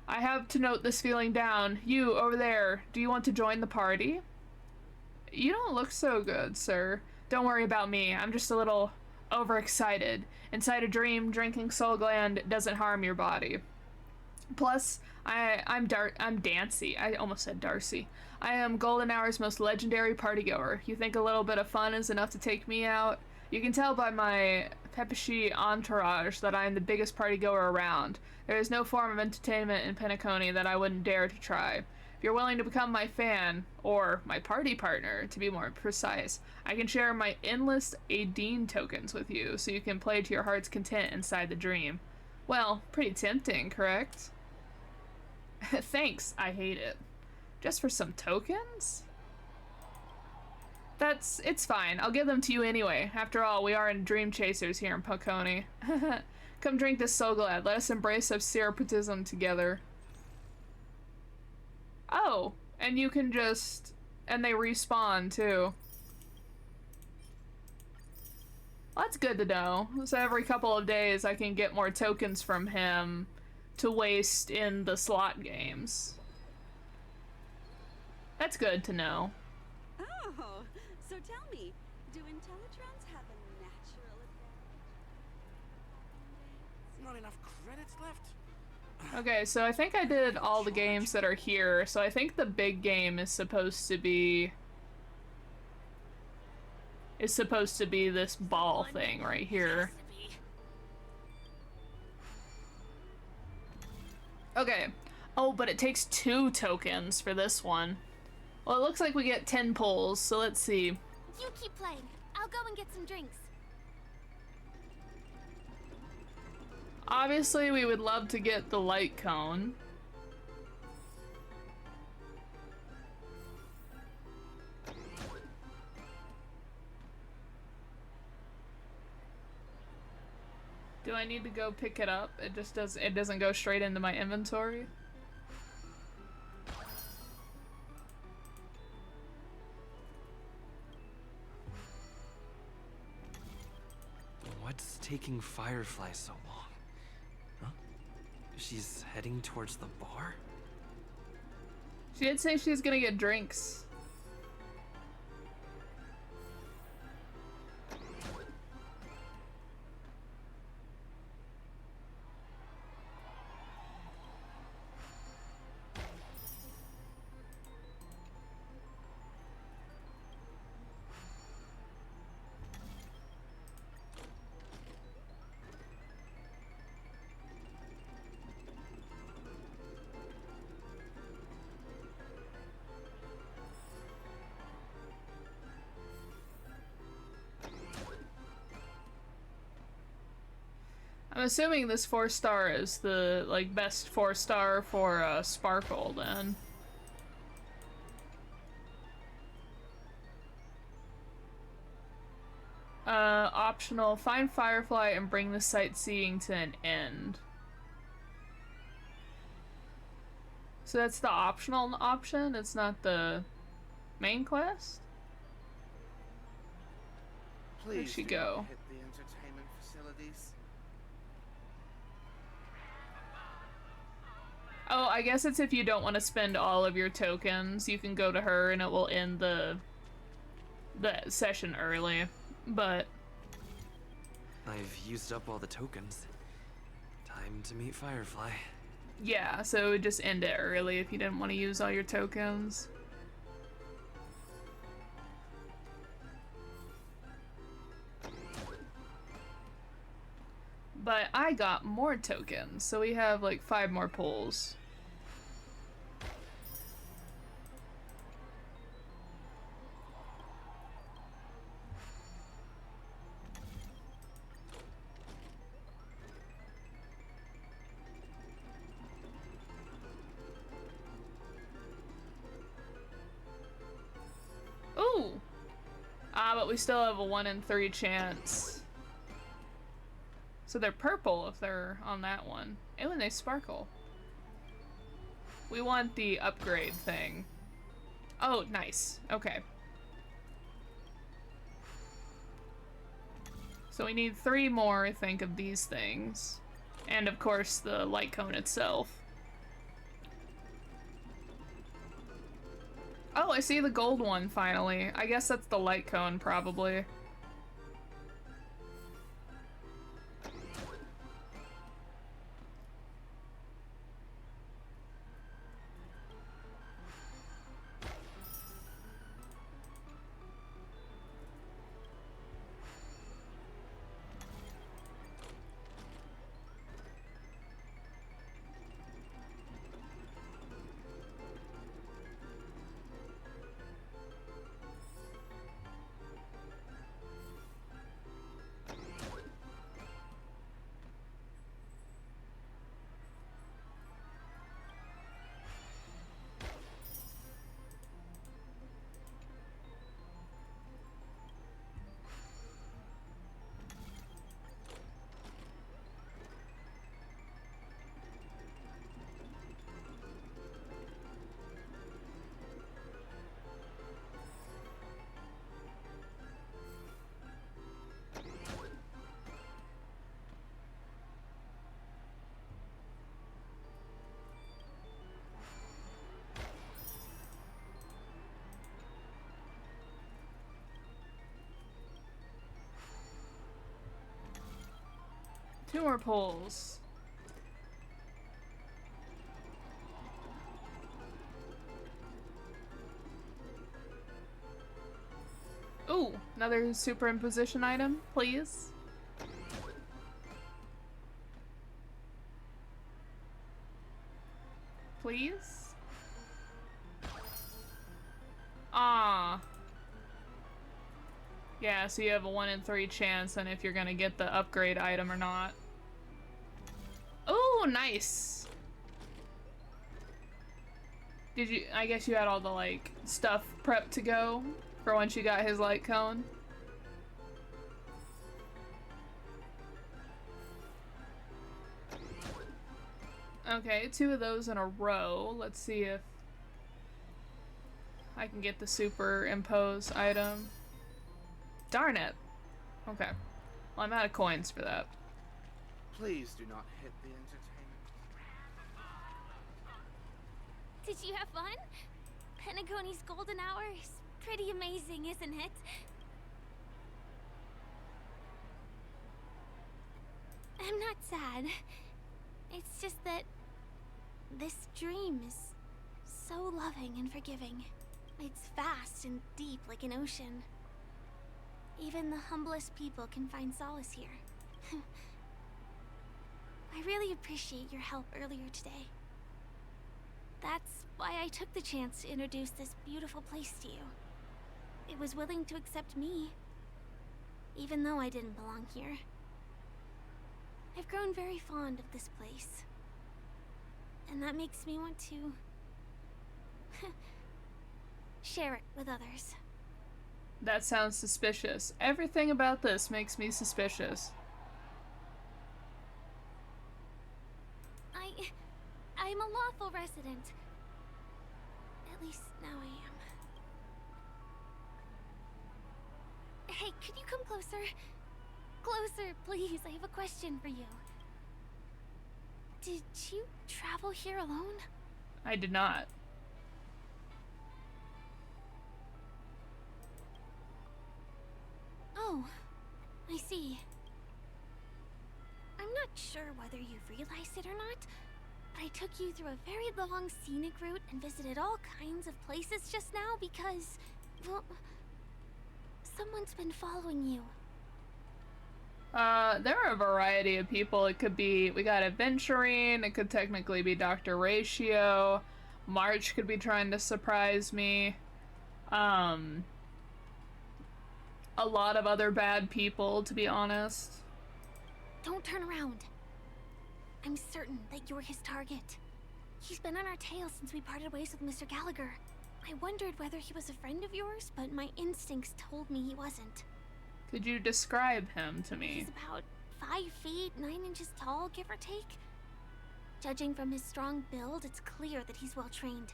I have to note this feeling down. You, over there, do you want to join the party? You don't look so good, sir. Don't worry about me. I'm just a little overexcited. Inside a dream, drinking Soul Gland doesn't harm your body. Plus, I'm Dancy. I almost said Darcy. I am Golden Hour's most legendary partygoer. You think a little bit of fun is enough to take me out? You can tell by my peppy entourage that I am the biggest partygoer around. There is no form of entertainment in Penacony that I wouldn't dare to try. If you're willing to become my fan, or my party partner, to be more precise, I can share my endless Adine tokens with you, so you can play to your heart's content inside the dream. Well, pretty tempting, correct? Thanks, I hate it. Just for some tokens? It's fine. I'll give them to you anyway. After all, we are in Dream Chasers here in Poconi. Come drink this Soul Glad. Let us embrace our separatism together. Oh, and you can just... and they respawn, too. Well, that's good to know. So every couple of days I can get more tokens from him to waste in the slot games. That's good to know. Oh, so tell me, do Intellitrons have a natural advantage? Not enough credits left? Okay, so I think I did all the games that are here, so I think the big game is supposed to be... this ball thing right here. Okay. Oh, but it takes 2 tokens for this one. Well, it looks like we get 10 pulls, so let's see. You keep playing. I'll go and get some drinks. Obviously, we would love to get the light cone. Do I need to go pick it up? It doesn't go straight into my inventory? What's taking Firefly so long? Huh? She's heading towards the bar? She did say she's gonna get drinks. I'm assuming this 4-star is the, like, best 4-star for, Sparkle, then. Optional, find Firefly and bring the sightseeing to an end. So that's the optional option? It's not the main quest? Where'd she go? Hit the entertainment facilities. Oh, I guess it's if you don't want to spend all of your tokens, you can go to her and it will end the session early, but... I've used up all the tokens. Time to meet Firefly. Yeah, so it would just end it early if you didn't want to use all your tokens. But I got more tokens, so we have like 5 more pulls. Ooh! But we still have a 1 in 3 chance. So they're purple if they're on that one. Oh, and they sparkle. We want the upgrade thing. Oh, nice. Okay. So we need 3 more, I think, of these things. And of course the light cone itself. Oh, I see the gold one finally. I guess that's the light cone, probably. Two more pulls. Ooh, another superimposition item, please. Please? Ah. Yeah, so you have a 1 in 3 chance on if you're gonna get the upgrade item or not. Oh, nice. Did you, I guess you had all the, like, stuff prepped to go for once you got his light cone? Okay, 2 of those in a row. Let's see if I can get the superimpose item. Darn it. Okay. Well, I'm out of coins for that. Please do not hit the entertainment. Did you have fun? Pentagoni's golden hour is pretty amazing, isn't it? I'm not sad. It's just that this dream is so loving and forgiving. It's vast and deep like an ocean. Even the humblest people can find solace here. I really appreciate your help earlier today. That's why I took the chance to introduce this beautiful place to you. It was willing to accept me, even though I didn't belong here. I've grown very fond of this place, and that makes me want to share it with others. That sounds suspicious. Everything about this makes me suspicious. I'm a lawful resident. At least now I am. Hey, could you come closer? Closer, please. I have a question for you. Did you travel here alone? I did not. Oh, I see. I'm not sure whether you realized it or not, but I took you through a very long scenic route and visited all kinds of places just now because, well, someone's been following you. There are a variety of people. It could be, we got Adventuring, it could technically be Dr. Ratio, March could be trying to surprise me, a lot of other bad people, to be honest. Don't turn around. I'm certain that you're his target. He's been on our tail since we parted ways with Mr. Gallagher. I wondered whether he was a friend of yours, but my instincts told me he wasn't. Could you describe him to me? He's about 5 feet, 9 inches tall, give or take. Judging from his strong build, it's clear that he's well trained.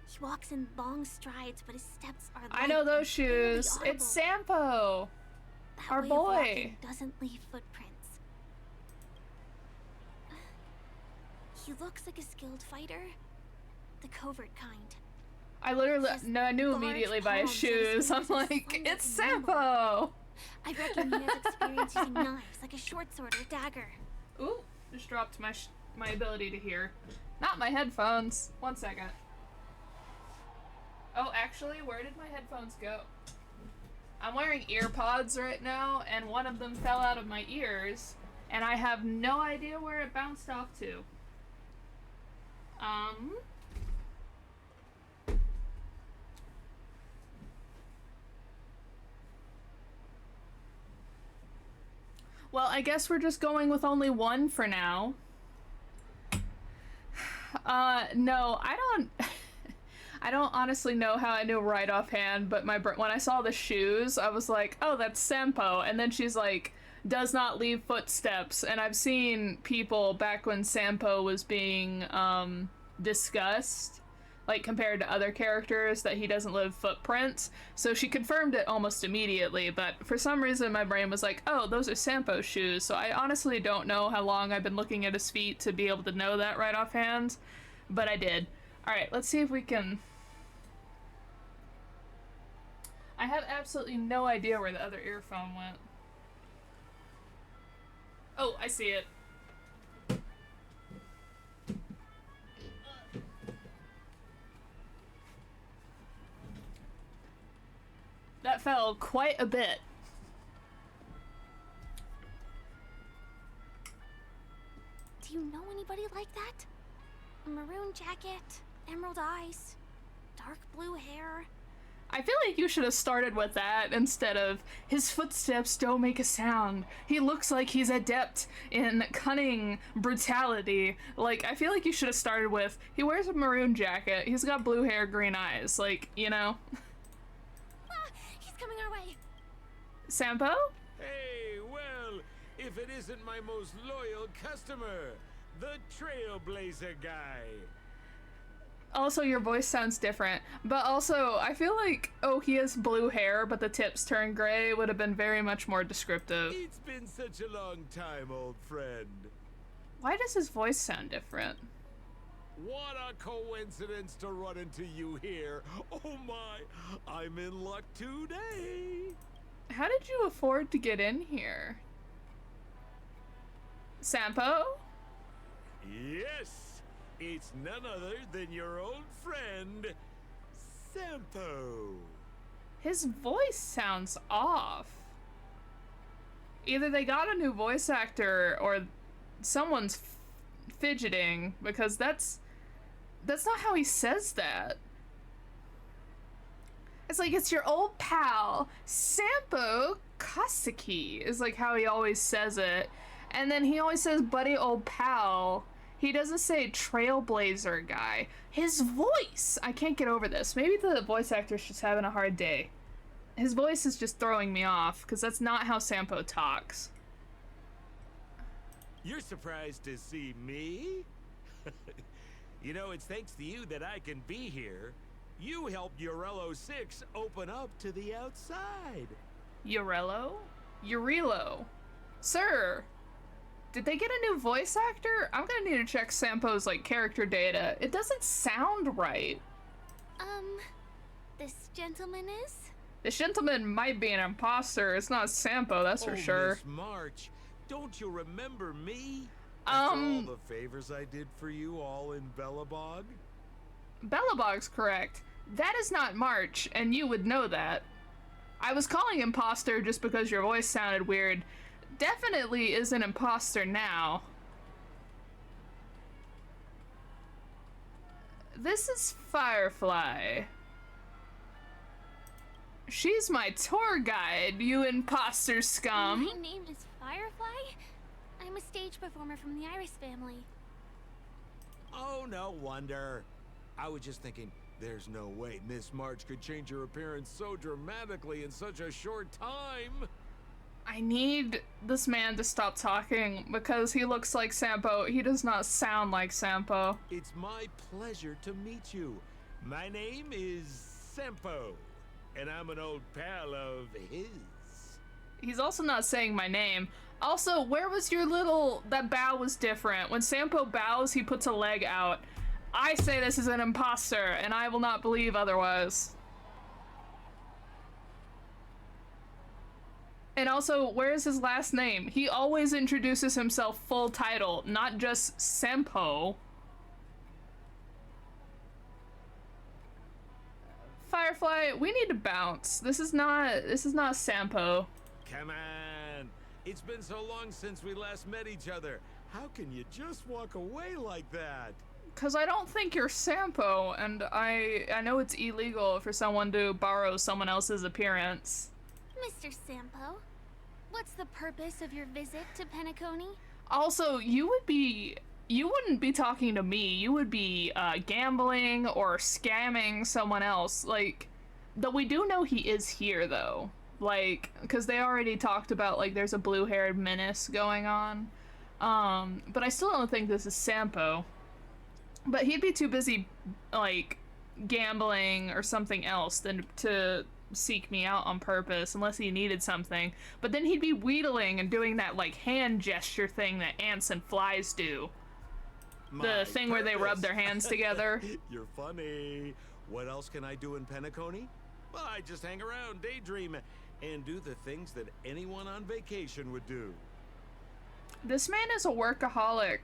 He walks in long strides, but his steps are light. I know those and barely shoes. audible. It's Sampo. That Our way boy. of walking doesn't leave footprints. He looks like a skilled fighter. The covert kind. I literally I knew large immediately by his palms that his shoes. I'm fingers are like, slender it's and nimble. Sampo! I reckon he has experience using knives, like a short sword or dagger. Ooh, just dropped my ability to hear. Not my headphones. 1 second. Oh, actually, where did my headphones go? I'm wearing ear pods right now, and one of them fell out of my ears, and I have no idea where it bounced off to. Well, I guess we're just going with only one for now. No, I don't... I don't honestly know how I knew right offhand, but when I saw the shoes, I was like, oh, that's Sampo. And then she's like, does not leave footsteps. And I've seen people back when Sampo was being discussed, like compared to other characters, that he doesn't leave footprints. So she confirmed it almost immediately, but for some reason my brain was like, oh, those are Sampo's shoes. So I honestly don't know how long I've been looking at his feet to be able to know that right offhand, but I did. Alright, let's see if we can... I have absolutely no idea where the other earphone went. Oh, I see it. That fell quite a bit. Do you know anybody like that? A maroon jacket, emerald eyes, dark blue hair. I feel like you should have started with that instead of, his footsteps don't make a sound. He looks like he's adept in cunning brutality. Like, I feel like you should have started with, he wears a maroon jacket, he's got blue hair, green eyes. Like, you know? He's coming our way. Sampo? Hey, well, if it isn't my most loyal customer, the Trailblazer guy. Also, your voice sounds different. But also, I feel like, oh, he has blue hair, but the tips turn gray would have been very much more descriptive. It's been such a long time, old friend. Why does his voice sound different? What a coincidence to run into you here. Oh my, I'm in luck today. How did you afford to get in here? Sampo? Yes, it's none other than your old friend, Sampo. His voice sounds off. Either they got a new voice actor or someone's fidgeting, because that's not how he says that. It's like, it's your old pal, Sampo Kasaki, is like how he always says it. And then he always says buddy old pal. He doesn't say Trailblazer guy. His voice! I can't get over this. Maybe the voice actor's just having a hard day. His voice is just throwing me off, because that's not how Sampo talks. You're surprised to see me? You know, it's thanks to you that I can be here. You helped Urello 6 open up to the outside. Urello? Urelo. Sir! Did they get a new voice actor? I'm gonna need to check Sampo's, like, character data. It doesn't sound right. This gentleman is? This gentleman might be an imposter. It's not Sampo, that's for sure. Miss March, don't you remember me? After all the favors I did for you all in Bellabog? Bellabog's correct. That is not March, and you would know that. I was calling imposter just because your voice sounded weird. Definitely is an imposter now. This is Firefly. She's my tour guide, you imposter scum. My name is Firefly. I'm a stage performer from the Iris family. Oh, no wonder. I was just thinking, there's no way Miss March could change her appearance so dramatically in such a short time. I need this man to stop talking because he looks like Sampo. He does not sound like Sampo. It's my pleasure to meet you. My name is Sampo, and I'm an old pal of his. He's also not saying my name. Also, where was your little... That bow was different. When Sampo bows, he puts a leg out. I say this is an imposter, and I will not believe otherwise. And also, where is his last name? He always introduces himself full title, not just Sampo. Firefly, we need to bounce. This is not Sampo. Come on. It's been so long since we last met each other. How can you just walk away like that? Cause I don't think you're Sampo, and I know it's illegal for someone to borrow someone else's appearance. Mr. Sampo, what's the purpose of your visit to Penacony? Also, you wouldn't be talking to me. You would be gambling or scamming someone else. Like, though we do know he is here though. Like, cause they already talked about like there's a blue-haired menace going on. But I still don't think this is Sampo. But he'd be too busy like gambling or something else than to seek me out on purpose unless he needed something. But then he'd be wheedling and doing that like hand gesture thing that ants and flies do. The thing where they rub their hands together. You're funny. What else can I do in Penacony? Well, I just hang around, daydream, and do the things that anyone on vacation would do. This man is a workaholic.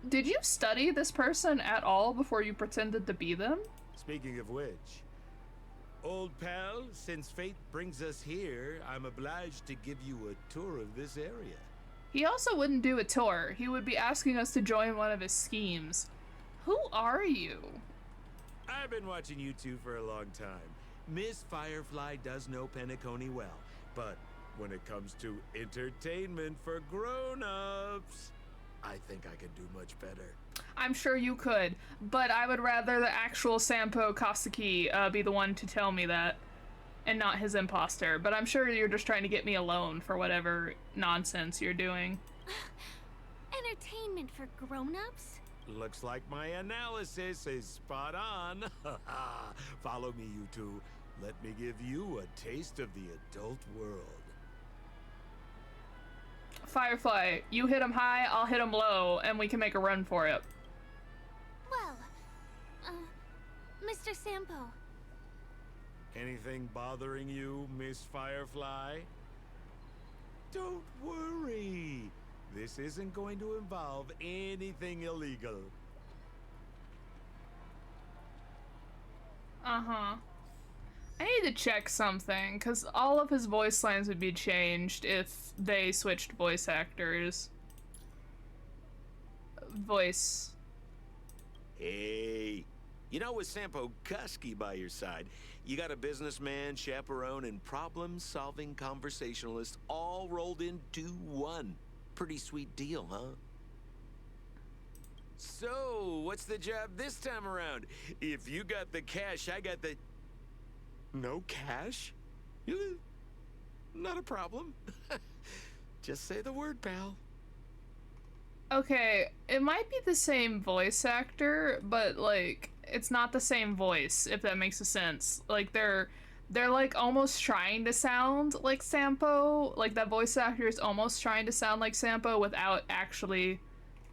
Did you study this person at all before you pretended to be them? Speaking of which, old pal, since fate brings us here, I'm obliged to give you a tour of this area. He also wouldn't do a tour. He would be asking us to join one of his schemes. Who are you? I've been watching you two for a long time. Miss Firefly does know Penacony well, but when it comes to entertainment for grown-ups, I think I could do much better. I'm sure you could, but I would rather the actual Sampo Kasuki be the one to tell me that, and not his imposter. But I'm sure you're just trying to get me alone for whatever nonsense you're doing. Entertainment for grown-ups? Looks like my analysis is spot on. Follow me, you two. Let me give you a taste of the adult world. Firefly, you hit him high, I'll hit him low, and we can make a run for it. Well, Mr. Sampo. Anything bothering you, Miss Firefly? Don't worry. This isn't going to involve anything illegal. Uh-huh. I need to check something, because all of his voice lines would be changed if they switched voice actors. Voice. Hey, you know, with Sampo Kusky by your side, you got a businessman, chaperone, and problem-solving conversationalist all rolled into one. Pretty sweet deal, huh? So, what's the job this time around? If you got the cash, I got the... No cash? Not a problem. Just say the word, pal. Okay, it might be the same voice actor, but like it's not the same voice, if that makes a sense. Like they're like almost trying to sound like Sampo. Like that voice actor is almost trying to sound like Sampo without actually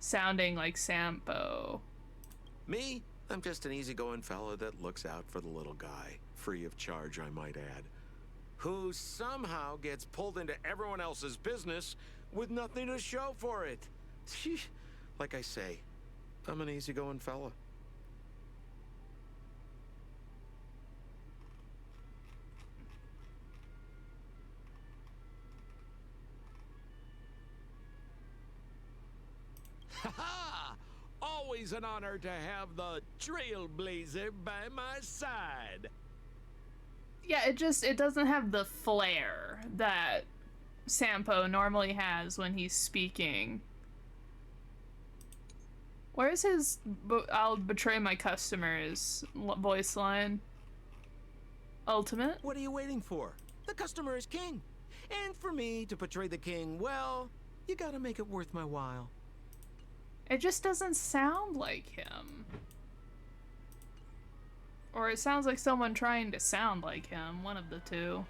sounding like Sampo. Me? I'm just an easygoing fella that looks out for the little guy. Free of charge, I might add. Who somehow gets pulled into everyone else's business with nothing to show for it. Like I say, I'm an easygoing fella. Ha-ha! Always an honor to have the trailblazer by my side. Yeah, it doesn't have the flair that Sampo normally has when he's speaking. Where's his I'll betray my customers voice line? Ultimate? What are you waiting for? The customer is king. And for me to portray the king, well, you gotta make it worth my while. It just doesn't sound like him. Or it sounds like someone trying to sound like him, one of the two.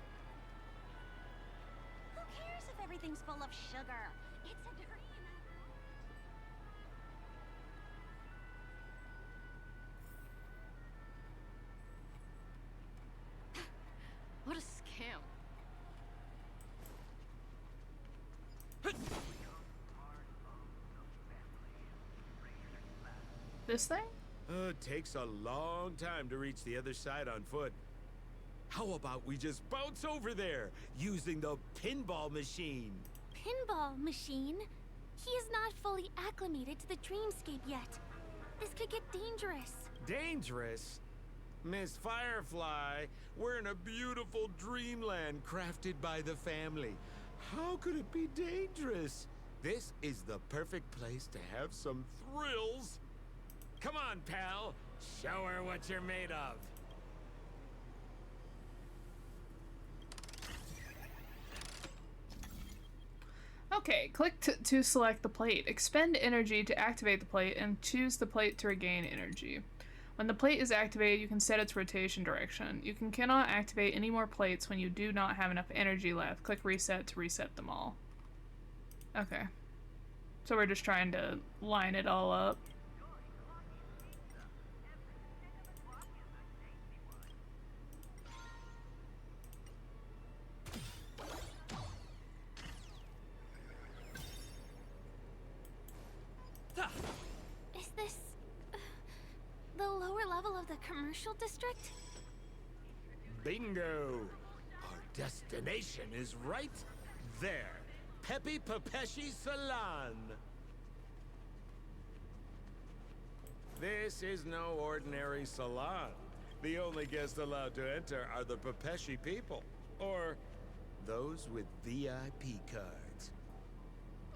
Who cares everything's full of sugar. It's a dream. What a scam. This thing? It takes a long time to reach the other side on foot. How about we just bounce over there using the pinball machine? Pinball machine? He is not fully acclimated to the dreamscape yet. This could get dangerous. Dangerous? Miss Firefly, we're in a beautiful dreamland crafted by the family. How could it be dangerous? This is the perfect place to have some thrills. Come on, pal. Show her what you're made of. Okay, click to select the plate. Expend energy to activate the plate and choose the plate to regain energy. When the plate is activated, you can set its rotation direction. You cannot activate any more plates when you do not have enough energy left. Click reset to reset them all. Okay. So we're just trying to line it all up. Is this the lower level of the commercial district? Bingo! Our destination is right there. Peppy Papeshi Salon. This is no ordinary salon. The only guests allowed to enter are the Papeshi people, or those with VIP cards.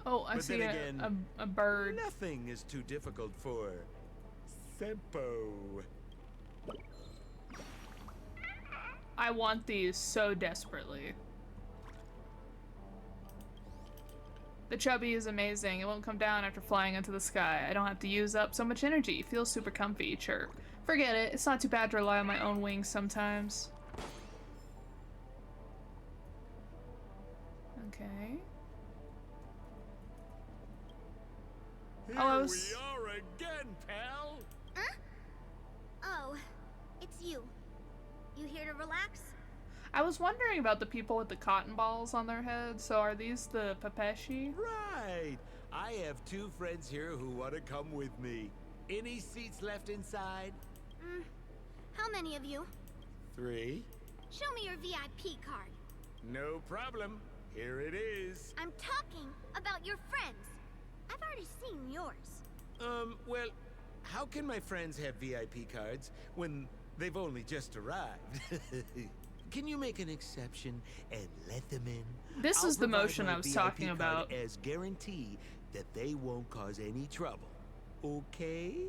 Oh, I But see then again, a bird. Nothing is too difficult for Sempo. I want these so desperately. The chubby is amazing. It won't come down after flying into the sky. I don't have to use up so much energy. Feels super comfy. Chirp. Forget it. It's not too bad to rely on my own wings sometimes. Okay. Here Oh, we are again, pal. Huh? Oh, it's you. You here to relax? I was wondering about the people with the cotton balls on their heads. So are these the Papeshi? Right. I have two friends here who want to come with me. Any seats left inside? How many of you? 3. Show me your VIP card. No problem. Here it is. I'm talking about your friends. I've already seen yours. Well, how can my friends have VIP cards when they've only just arrived? Can you make an exception and let them in? This is the provide motion my I was VIP talking card about. as guarantee that they won't cause any trouble. Okay?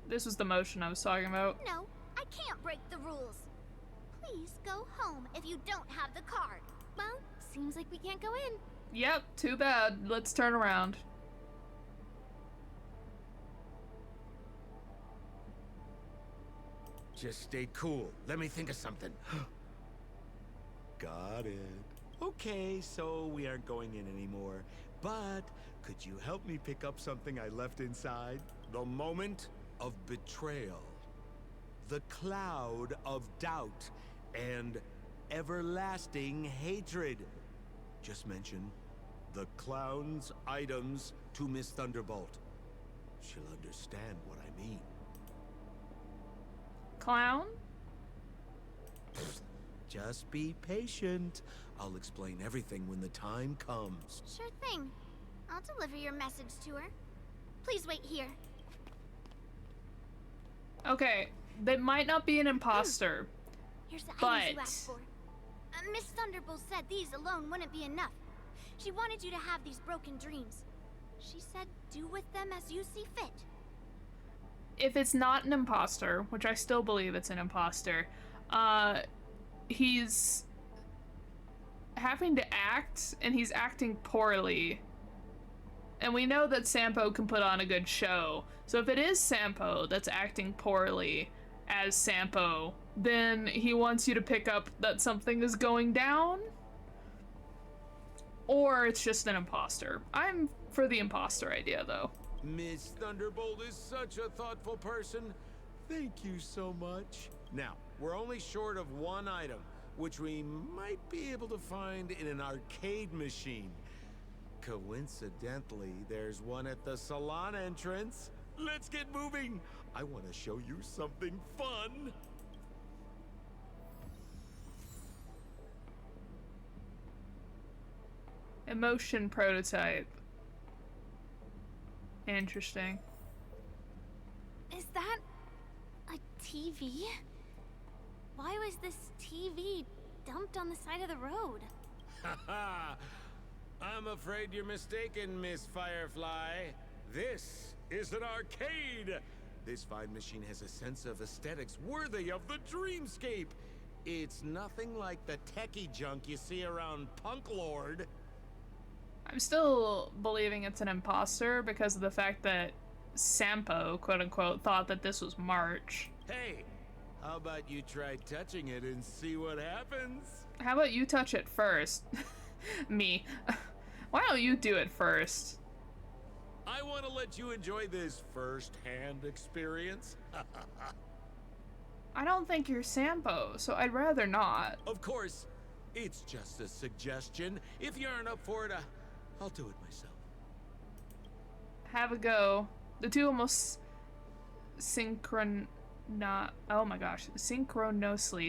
This was the motion I was talking about. No, I can't break the rules. Please go home if you don't have the card. Well, seems like we can't go in. Yep, too bad. Let's turn around. Just stay cool. Let me think of something. Got it. Okay, so we aren't going in anymore. But could you help me pick up something I left inside? The moment of betrayal. The cloud of doubt and everlasting hatred. Just mention the clown's items to Miss Thunderbolt. She'll understand what I mean. Clown? Just be patient. I'll explain everything when the time comes. Sure thing. I'll deliver your message to her. Please wait here. Okay, that might not be an imposter. Here's the items you But- asked for. Miss Thunderbolt said these alone wouldn't be enough. She wanted you to have these broken dreams. She said do with them as you see fit. If it's not an imposter, which I still believe it's an imposter, he's having to act, and he's acting poorly. And we know that Sampo can put on a good show. So if it is Sampo that's acting poorly as Sampo, then he wants you to pick up that something is going down? or it's just an imposter. I'm for the imposter idea, though. Miss Thunderbolt is such a thoughtful person. Thank you so much. Now, we're only short of one item, which we might be able to find in an arcade machine. Coincidentally, there's one at the salon entrance. Let's get moving. I want to show you something fun. Emotion prototype. Interesting. Is that a TV? Why was this TV dumped on the side of the road? Haha! I'm afraid you're mistaken, Miss Firefly. This is an arcade. This fine machine has a sense of aesthetics worthy of the dreamscape. It's nothing like the techie junk you see around Punk Lord. I'm still believing it's an imposter because of the fact that Sampo, quote unquote, thought that this was March. Hey, how about you try touching it and see what happens? How about you touch it first? Me. Why don't you do it first? I want to let you enjoy this first-hand experience. I don't think you're Sampo, so I'd rather not. Of course, it's just a suggestion. If you aren't up for it, I'll do it myself. Have a go. The two almost synchronously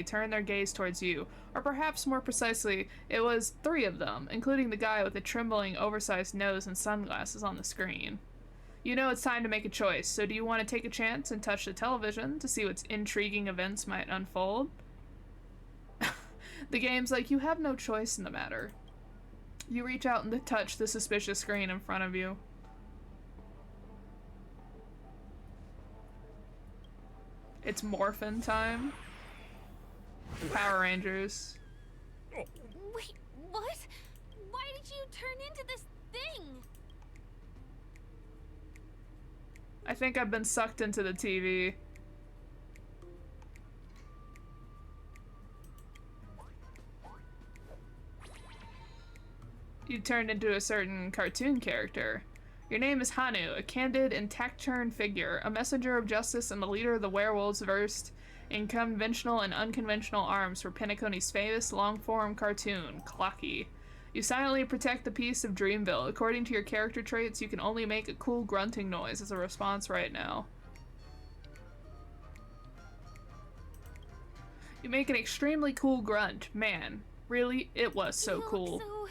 turn their gaze towards you. Or perhaps more precisely, it was three of them, including the guy with the trembling, oversized nose and sunglasses on the screen. You know it's time to make a choice, so do you want to take a chance and touch the television to see what intriguing events might unfold? The game's like, you have no choice in the matter. You reach out and touch the suspicious screen in front of you. It's morphin time. Power Rangers. Wait, what? Why did you turn into this thing? I think I've been sucked into the TV. You turned into a certain cartoon character. Your name is Hanu, a candid and taciturn figure, a messenger of justice and the leader of the werewolves versed in conventional and unconventional arms for Penacony's famous long-form cartoon, Clocky. You silently protect the peace of Dreamville. According to your character traits, you can only make a cool grunting noise as a response right now. You make an extremely cool grunt. Man, really? It was so cool. So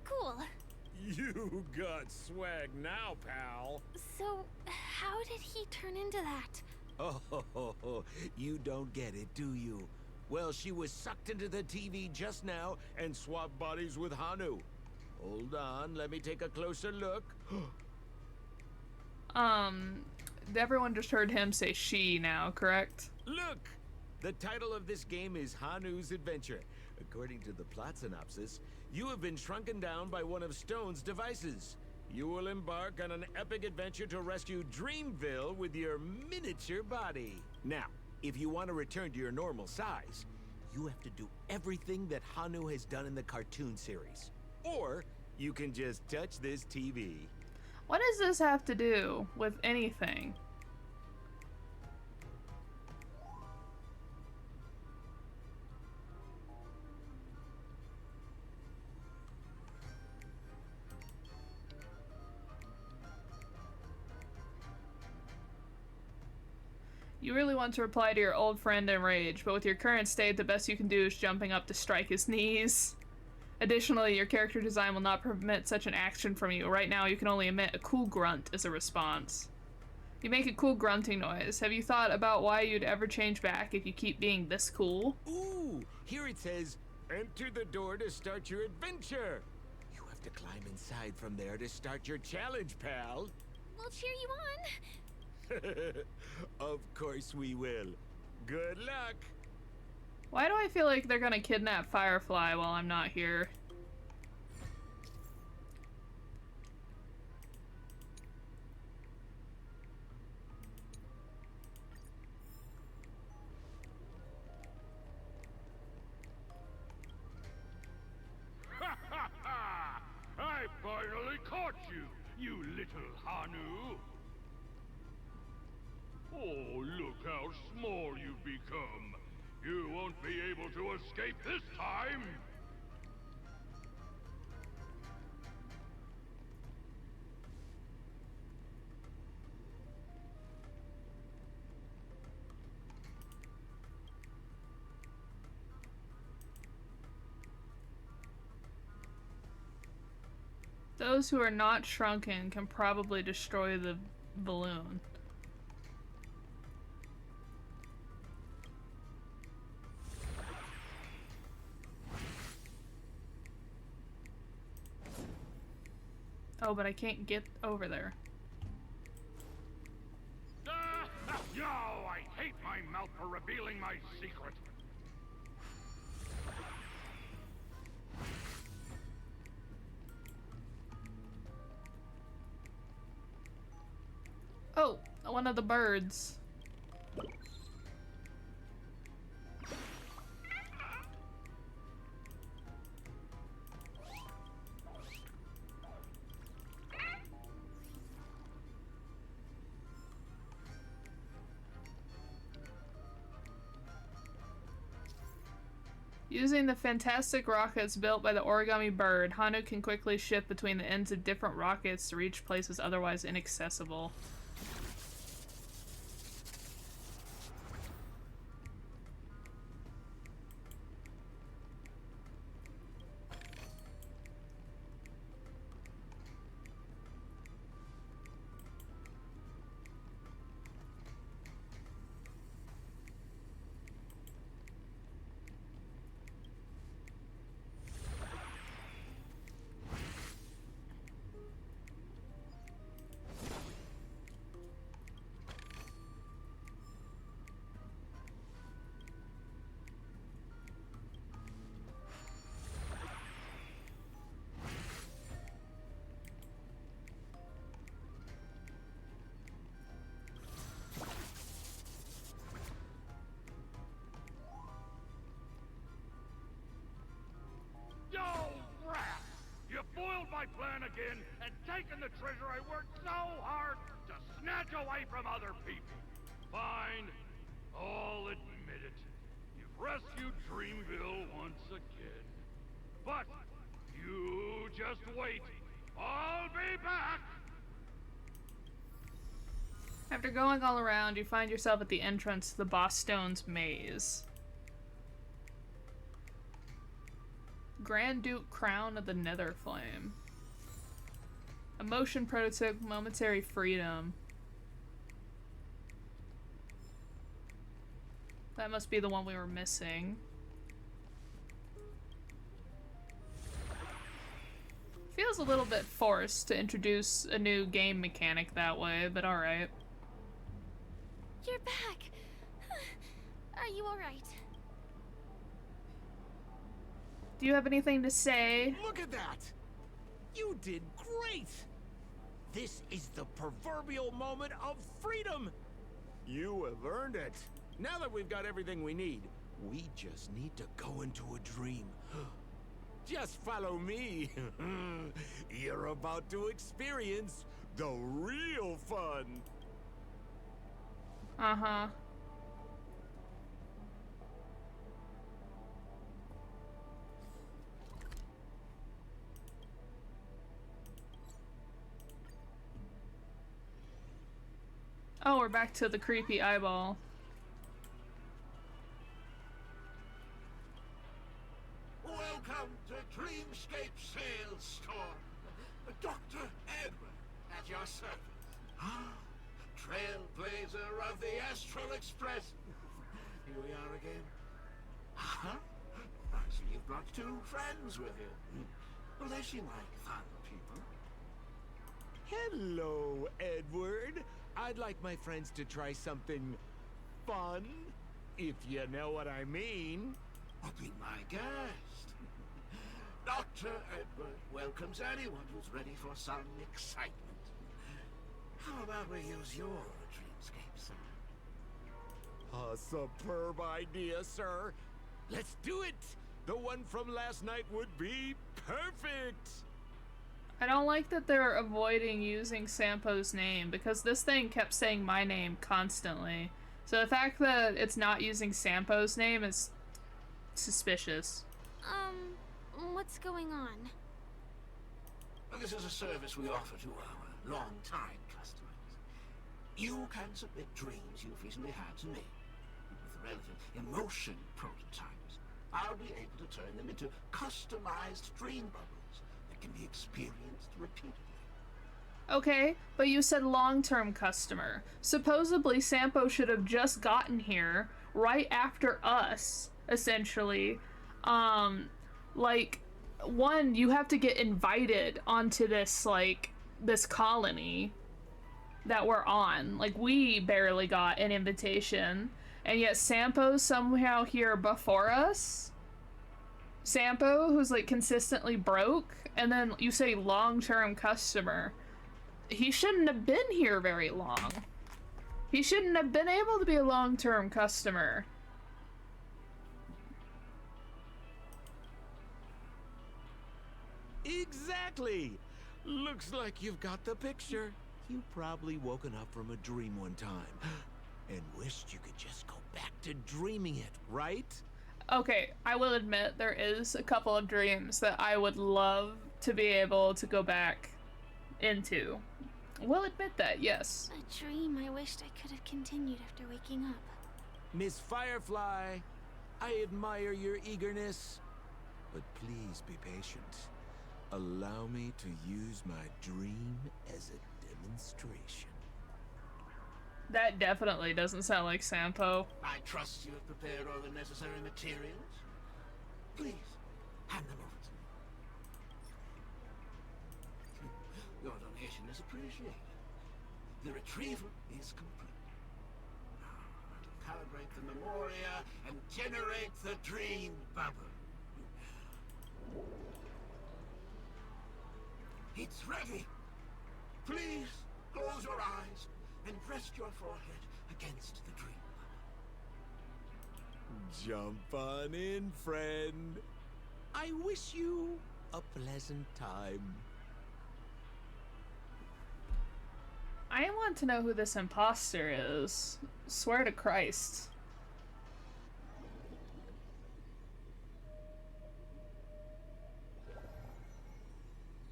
cool. You got swag now, pal. So, how did he turn into that? Oh, you don't get it, do you? Well, she was sucked into the TV just now and swapped bodies with Hanu. Hold on, let me take a closer look. Everyone just heard him say she now, correct? Look! The title of this game is Hanu's Adventure. According to the plot synopsis, you have been shrunken down by one of Stone's devices. You will embark on an epic adventure to rescue Dreamville with your miniature body. Now, if you want to return to your normal size, you have to do everything that Hanu has done in the cartoon series. Or, you can just touch this TV. What does this have to do with anything? You really want to reply to your old friend in rage, but with your current state, the best you can do is jumping up to strike his knees. Additionally, your character design will not permit such an action from you. Right now, you can only emit a cool grunt as a response. You make a cool grunting noise. Have you thought about why you'd ever change back if you keep being this cool? Ooh, here it says, enter the door to start your adventure. You have to climb inside from there to start your challenge, pal. We'll cheer you on. Of course we will. Good luck. Why do I feel like they're gonna kidnap Firefly while I'm not here? Oh, look how small you've become. You won't be able to escape this time. Those who are not shrunken can probably destroy the balloon. Oh, but I can't get over there. Yo, I hate my mouth for revealing my secret. Oh, one of the birds. Using the fantastic rockets built by the origami bird, Hanu can quickly shift between the ends of different rockets to reach places otherwise inaccessible. Yo, rat! You foiled my plan again and taken the treasure I worked so hard to snatch away from other people. Fine. I'll admit it. You've rescued Dreamville once again. But you just wait. I'll be back! After going all around, you find yourself at the entrance to the Boss Stone's maze. Grand Duke Crown of the Nether Flame. A motion prototype, momentary freedom. That must be the one we were missing. Feels a little bit forced to introduce a new game mechanic that way, but alright. You're back. Are you alright? Do you have anything to say? Look at that! You did great! This is the proverbial moment of freedom! You have earned it. Now that we've got everything we need, we just need to go into a dream. Just follow me. You're about to experience the real fun. Uh-huh. Oh, we're back to the creepy eyeball. Welcome to Dreamscape Sales Store. Dr. Edward at your service. Trailblazer of the Astral Express. Here we are again. Huh? I see you've brought two friends with you. Well, they seem like fun people. Hello, Edward. I'd like my friends to try something fun, if you know what I mean. Oh, be my guest. Dr. Edward welcomes anyone who's ready for some excitement. How about we use your dreamscape, sir? A superb idea, sir. Let's do it. The one from last night would be perfect. I don't like that they're avoiding using Sampo's name, because this thing kept saying my name constantly. So the fact that it's not using Sampo's name is suspicious. What's going on? Well, this is a service we offer to our long-time customers. You can submit dreams you've recently had to me. With the relevant emotion prototypes, I'll be able to turn them into customized dream bubbles that can be experienced repeatedly. Okay, but you said long-term customer. Supposedly Sampo should have just gotten here right after us, essentially. Like, one, you have to get invited onto this, like, this colony that we're on. Like, we barely got an invitation, and yet Sampo's somehow here before us? Sampo, who's, like, consistently broke, and then you say long-term customer. He shouldn't have been here very long. He shouldn't have been able to be a long-term customer. Exactly! Looks like you've got the picture. You've probably woken up from a dream one time and wished you could just go back to dreaming it, right? Okay, I will admit there is a couple of dreams that I would love to be able to go back into. We'll admit that, yes. A dream I wished I could have continued after waking up. Miss Firefly, I admire your eagerness, but please be patient. Allow me to use my dream as a demonstration. That definitely doesn't sound like Sampo. I trust you have prepared all the necessary materials. Please, hand them over to me. Your donation is appreciated. The retrieval is complete. Now, I will calibrate the memoria and generate the dream bubble. It's ready. Please close your eyes and rest your forehead against the dream bubble. Jump on in, friend. I wish you a pleasant time. I want to know who this imposter is. Swear to Christ.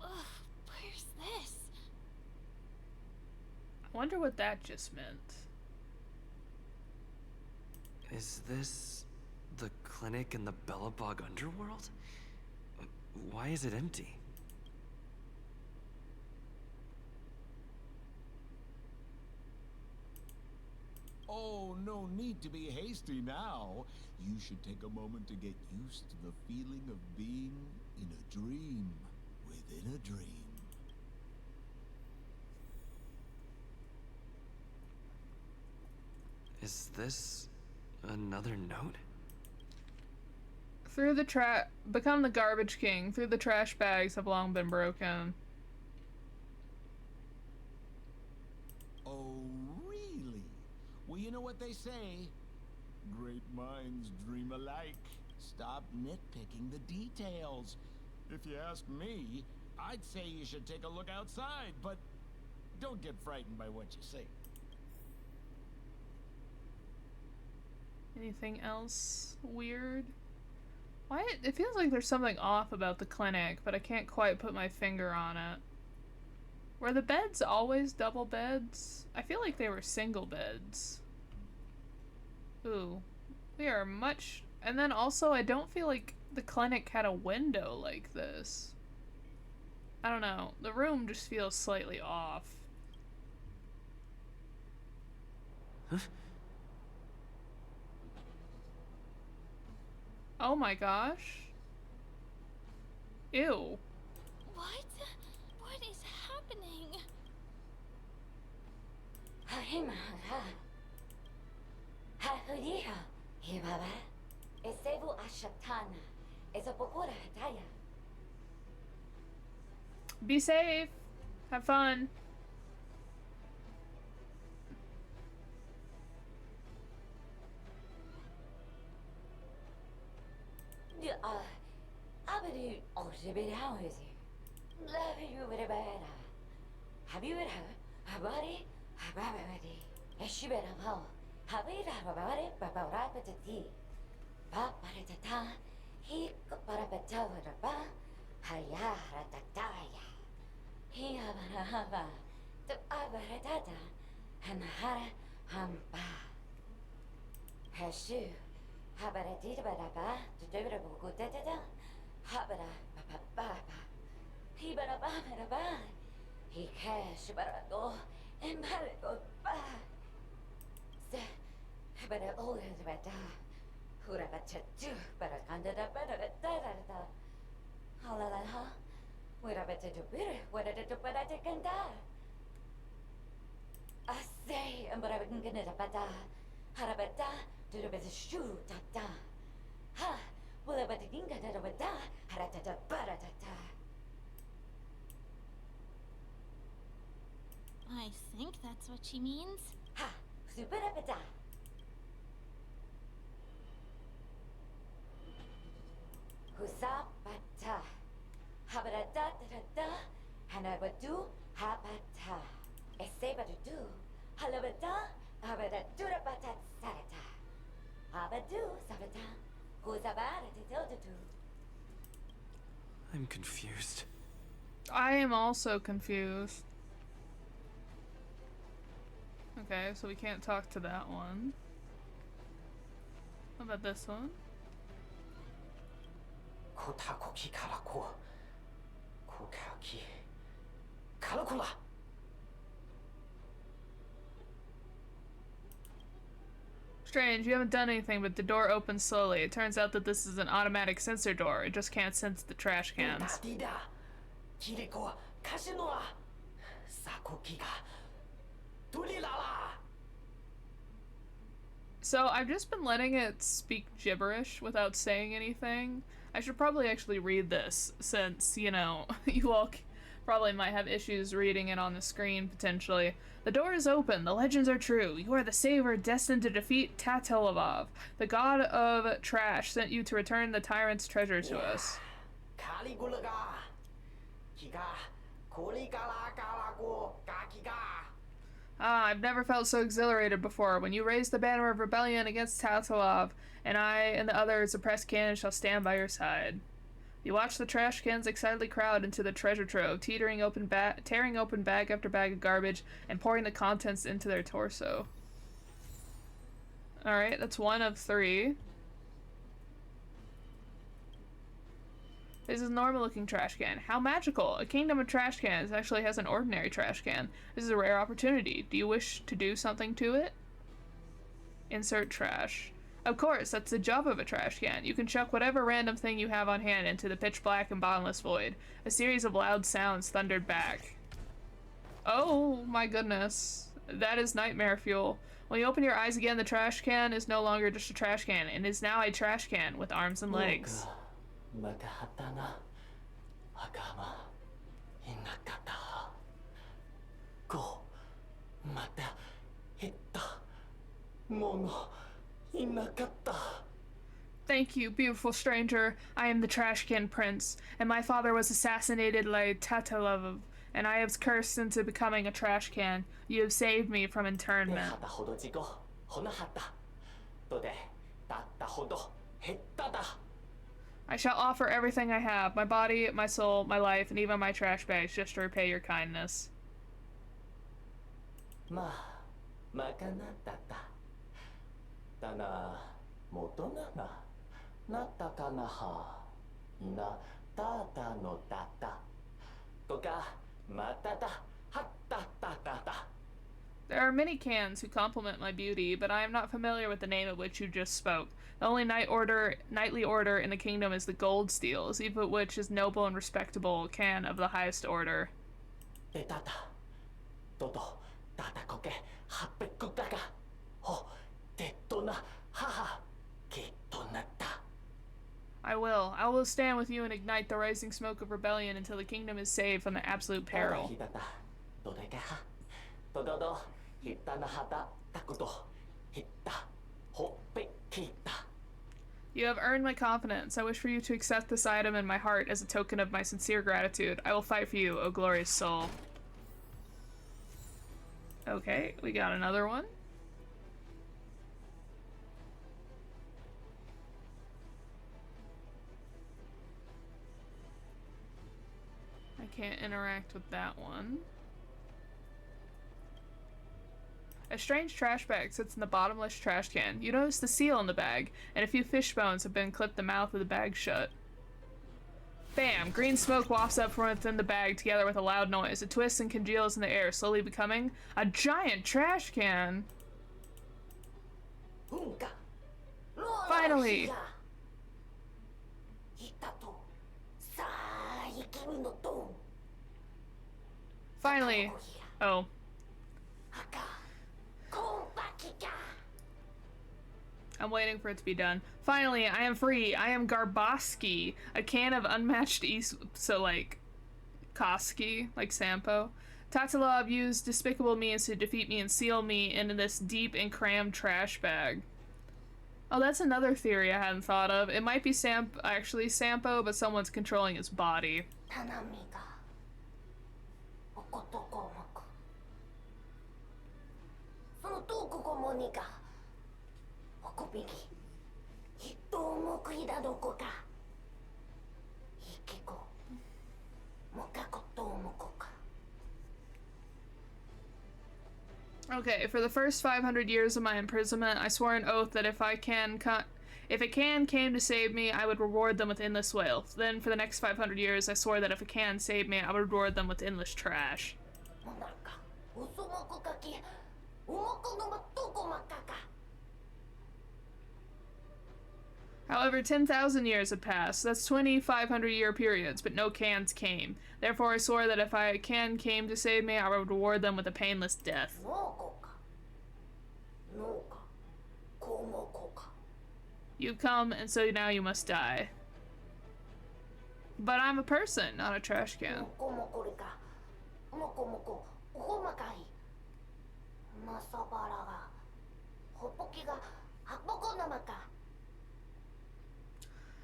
Ugh, where's this? I wonder what that just meant. Is this the clinic in the Bellabog underworld? Why is it empty? Oh, no need to be hasty now. You should take a moment to get used to the feeling of being in a dream within a dream. Is this another note? Through the become the garbage king. Through the trash bags have long been broken. Oh, really? Well, you know what they say. Great minds dream alike. Stop nitpicking the details. If you ask me, I'd say you should take a look outside, but don't get frightened by what you see. Anything else weird? Why? It feels like there's something off about the clinic, but I can't quite put my finger on it. Were the beds always double beds? I feel like they were single beds. Ooh. We are much... And then also, I don't feel like the clinic had a window like this. I don't know. The room just feels slightly off. Huh? Oh my gosh. Ew. What? What is happening? Be safe. Have fun. Love you with a better. Have you with her? A body? A babadi. A shibera ho. Have you had a body? Babarapatati. Babaratata. He parapatava ba. Hayara tataya. He hava. The abaratata. And hara hamba. Hashu. Habaratita baraba. To do it a good. Habara baba. He baraba. He cash barado. And malado ba. But I always better. Who have a tattoo, but I can't do better. Halala, what I better do better, what I do better, I can die. I say, and but I can get it a better. Harabata, do the best shoe, tata. Ha, well, I better get it a better, harata, baratata. I think that's what she means. Ha, super better. Husapata. Habarata da Hanabadu Habata. Esebadu. Halabata. Habadatu Bata Sarata. Habadu Sabata. Husabata to. I'm confused. I am also confused. Okay, so we can't talk to that one. What about this one? Kotakoki Karako. Kokaki. Karakula. Strange, you haven't done anything, but the door opens slowly. It turns out that this is an automatic sensor door. It just can't sense the trash cans. So I've just been letting it speak gibberish without saying anything. I should probably actually read this, since, you know, you all probably might have issues reading it on the screen, potentially. The door is open, the legends are true. You are the saver destined to defeat Tatelavov. The god of trash sent you to return the tyrant's treasure to us. Ah, I've never felt so exhilarated before. When you raise the banner of rebellion against Tatalov, and I and the others oppressed cannons shall stand by your side. You watch the trash cans excitedly crowd into the treasure trove, tearing open tearing open bag after bag of garbage, and pouring the contents into their torso. Alright, that's 1 of 3. This is a normal-looking trash can. How magical! A kingdom of trash cans actually has an ordinary trash can. This is a rare opportunity. Do you wish to do something to it? Insert trash. Of course, that's the job of a trash can. You can chuck whatever random thing you have on hand into the pitch black and bottomless void. A series of loud sounds thundered back. Oh my goodness. That is nightmare fuel. When you open your eyes again, the trash can is no longer just a trash can. It is now a trash can with arms and legs. Thank you, beautiful stranger. I am the trash can prince, and my father was assassinated by Tatalov, and I was cursed into becoming a trash can. You have saved me from internment. I shall offer everything I have, my body, my soul, my life, and even my trash bags, just to repay your kindness. There are many cans who compliment my beauty, but I am not familiar with the name of which you just spoke. The only knightly order in the kingdom is the gold steels, even which is noble and respectable can of the highest order. I will stand with you and ignite the rising smoke of rebellion until the kingdom is saved from the absolute peril. You You have earned my confidence. I wish for you to accept this item in my heart as a token of my sincere gratitude. I will fight for you, O glorious soul. Okay, we got another one. I can't interact with that one. A strange trash bag sits in the bottomless trash can. You notice the seal in the bag, and a few fish bones have been clipped the mouth of the bag shut. Bam! Green smoke wafts up from within the bag together with a loud noise. It twists and congeals in the air, slowly becoming a giant trash can. Finally! Finally! Oh. I'm waiting for it to be done. Finally, I am free. I am Garboski, a can of unmatched so like Koski, like Sampo. Tatalov used despicable means to defeat me and seal me into this deep and crammed trash bag. Oh, that's another theory I hadn't thought of. It might be actually Sampo, but someone's controlling his body. Okay, for the first 500 years of my imprisonment, I swore an oath that if a can came to save me, I would reward them with endless wealth. Then, for the next 500 years, I swore that if a can saved me, I would reward them with endless trash. However, 10,000 years had passed. That's 2,500-year periods, but no cans came. Therefore, I swore that if a can came to save me, I would reward them with a painless death. You've come, and so now you must die. But I'm a person, not a trash can.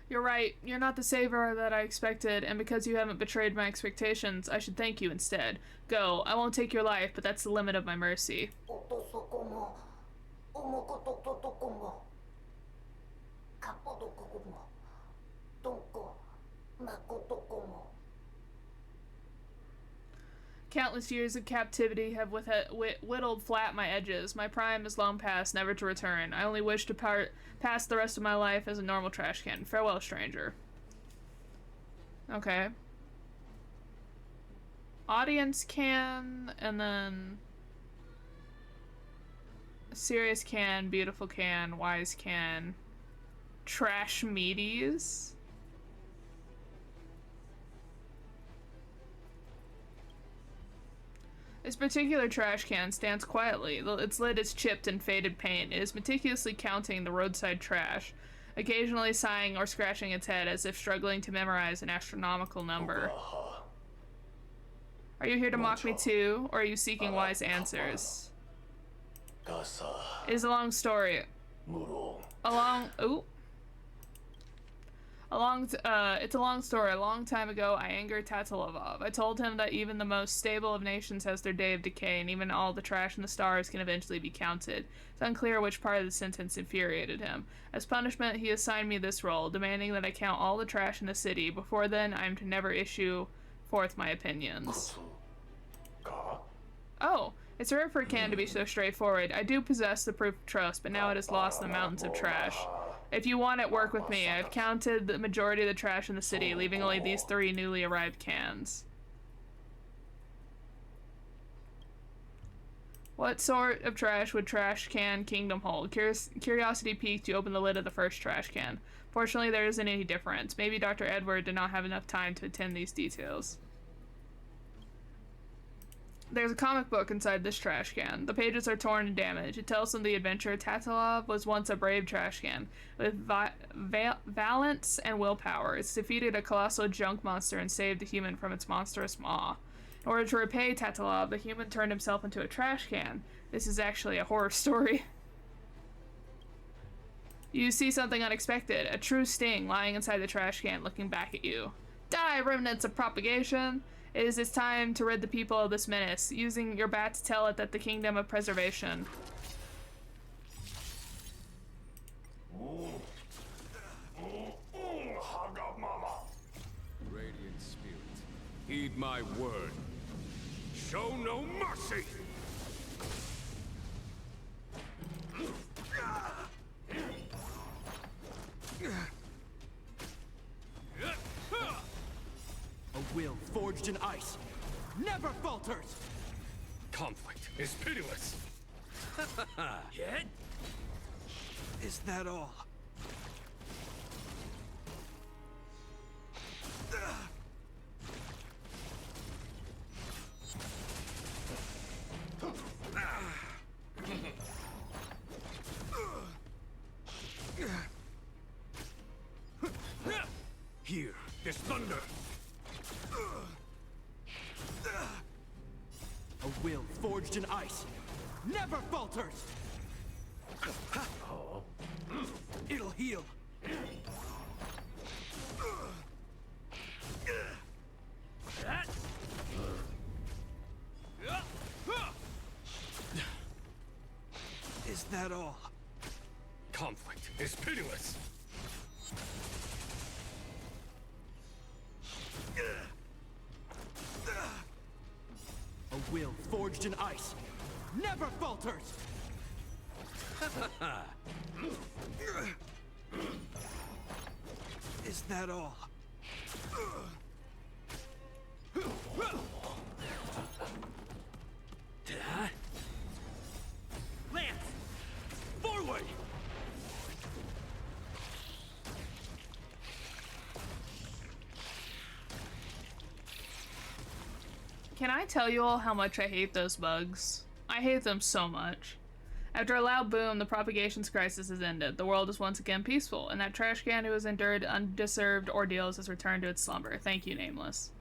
You're right, you're not the savior that I expected, and because you haven't betrayed my expectations, I should thank you instead. Go, I won't take your life, but that's the limit of my mercy. Countless years of captivity have whittled flat my edges. My prime is long past, never to return. I only wish to pass the rest of my life as a normal trash can. Farewell, stranger. Okay. Audience can, and then serious can, beautiful can, wise can, trash meaties. This particular trash can stands quietly. Its lid is chipped and faded paint. It is meticulously counting the roadside trash, occasionally sighing or scratching its head as if struggling to memorize an astronomical number. Are you here to mock me too, or are you seeking wise answers? It is a long story. It's a long story. A long time ago, I angered Tatalov. I told him that even the most stable of nations has their day of decay, and even all the trash in the stars can eventually be counted. It's unclear which part of the sentence infuriated him. As punishment, he assigned me this role, demanding that I count all the trash in the city. Before then, I am to never issue forth my opinions. Oh, it's rare for a can to be so straightforward. I do possess the proof of trust, but now it is lost in the mountains of trash. If you want it, work with me. I've counted the majority of the trash in the city, leaving only these 3 newly arrived cans. What sort of trash would Trash Can Kingdom hold? Curiosity piqued, you open the lid of the first trash can. Fortunately, there isn't any difference. Maybe Dr. Edward did not have enough time to attend these details. There's a comic book inside this trash can. The pages are torn and damaged. It tells them the adventure Tatalov was once a brave trash can, with valence and willpower. It's defeated a colossal junk monster and saved a human from its monstrous maw. In order to repay Tatalov, the human turned himself into a trash can. This is actually a horror story. You see something unexpected, a true sting lying inside the trash can looking back at you. Die, remnants of propagation! It is its time to rid the people of this menace, using your bat to tell it that the kingdom of preservation. Radiant spirit, heed my word. Show no mercy! A will forged in ice never falters! Conflict is pitiless. Yet? Is that all? Hear this thunder. A will forged in ice never falters! It'll heal. Is that all? Conflict is pitiless. A will forged in ice never falters! Is that all? Lance! Forward! Can I tell you all how much I hate those bugs? I hate them so much. After a loud boom, the propagations crisis has ended. The world is once again peaceful, and that trash can who has endured undeserved ordeals has returned to its slumber. Thank you, Nameless.